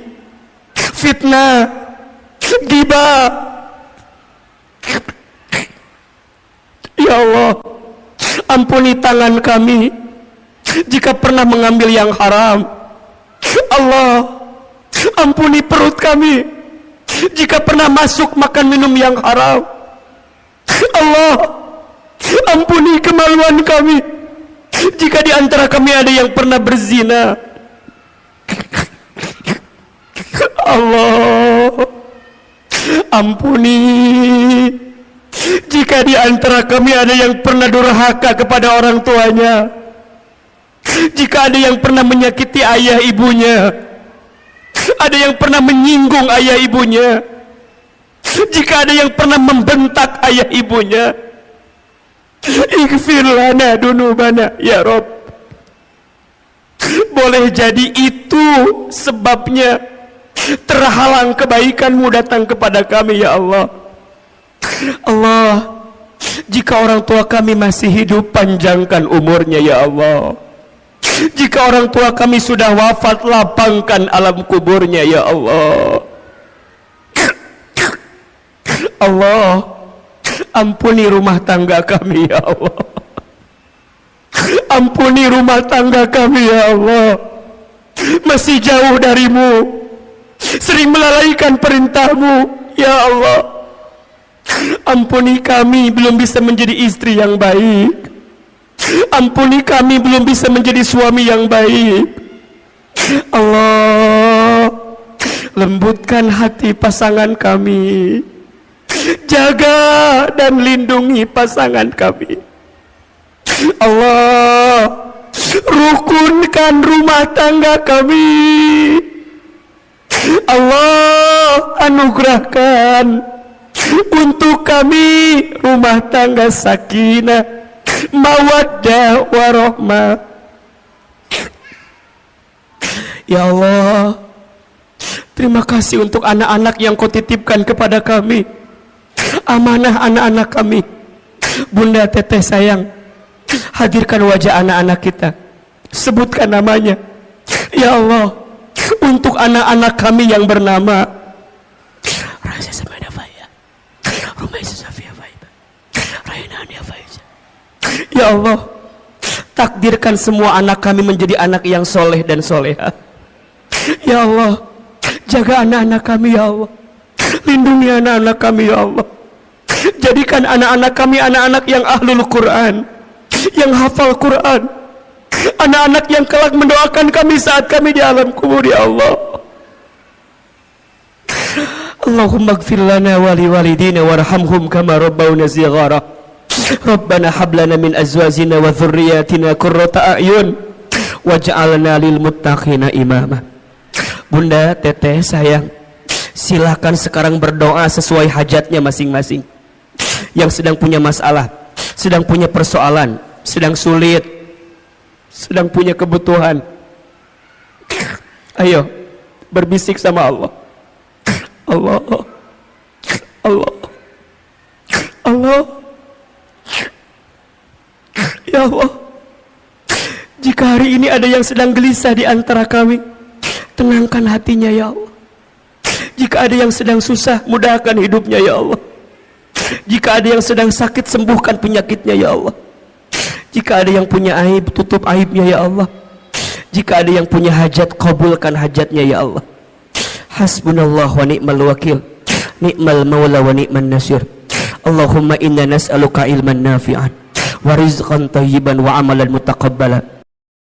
fitnah, ghibah. Ya Allah, ampuni tangan kami jika pernah mengambil yang haram. Allah, ampuni perut kami jika pernah masuk makan minum yang haram. Allah, ampuni kemaluan kami jika di antara kami ada yang pernah berzina. Allah, ampuni jika di antara kami ada yang pernah durhaka kepada orang tuanya, jika ada yang pernah menyakiti ayah ibunya, ada yang pernah menyinggung ayah ibunya, jika ada yang pernah membentak ayah ibunya. Ighfir lana dunubana ya Rabb. Boleh jadi itu sebabnya terhalang kebaikan-Mu datang kepada kami ya Allah. Allah, jika orang tua kami masih hidup, panjangkan umurnya ya Allah. Jika orang tua kami sudah wafat, lapangkan alam kuburnya ya Allah. Allah, ampuni rumah tangga kami ya Allah. Ampuni rumah tangga kami ya Allah. Masih jauh dari-Mu, sering melalaikan perintah-Mu ya Allah. Ampuni kami belum bisa menjadi istri yang baik. Ampuni kami belum bisa menjadi suami yang baik. Allah, lembutkan hati pasangan kami. Jaga dan lindungi pasangan kami. Allah, rukunkan rumah tangga kami. Allah, anugerahkan untuk kami rumah tangga sakinah, mawaddah warahmah. Ya Allah, terima kasih untuk anak-anak yang Kau titipkan kepada kami. Amanah anak-anak kami. Bunda Teteh sayang, hadirkan wajah anak-anak kita, sebutkan namanya ya Allah. Untuk anak-anak kami yang bernama Raisa Samada Faya, Rumaisa Safia Faiba, Rainania Faiza. Ya Allah, takdirkan semua anak kami menjadi anak yang soleh dan soleha. Ya Allah, jaga anak-anak kami ya Allah. Lindungi anak-anak kami ya Allah. Jadikan anak-anak kami anak-anak yang ahlul Quran, yang hafal Quran, anak-anak yang kelak mendoakan kami saat kami di alam kubur, ya Allah. Allahumma ighfir lana wa liwalidina warhamhum kama rabbawna shighara. Rabbana hab lana min azwajina wa dhurriyyatina qurrata a'yun waj'alna lil muttaqina imama. Bunda, teteh, sayang, silakan sekarang berdoa sesuai hajatnya masing-masing. Yang sedang punya masalah, sedang punya persoalan, sedang sulit, sedang punya kebutuhan, ayo berbisik sama Allah. Allah, Allah, Allah, ya Allah, jika hari ini ada yang sedang gelisah di antara kami, tenangkan hatinya, ya Allah. Jika ada yang sedang susah, mudahkan hidupnya, ya Allah. Jika ada yang sedang sakit, sembuhkan penyakitnya, ya Allah. Jika ada yang punya aib, tutup aibnya, ya Allah. Jika ada yang punya hajat, kabulkan hajatnya, ya Allah. Hasbunallah wa ni'mal wakil, ni'mal maula wa ni'man nasir. Allahumma inna nas'aluka ilman nafi'an wa rizqan tayyiban wa amalan mutaqabbala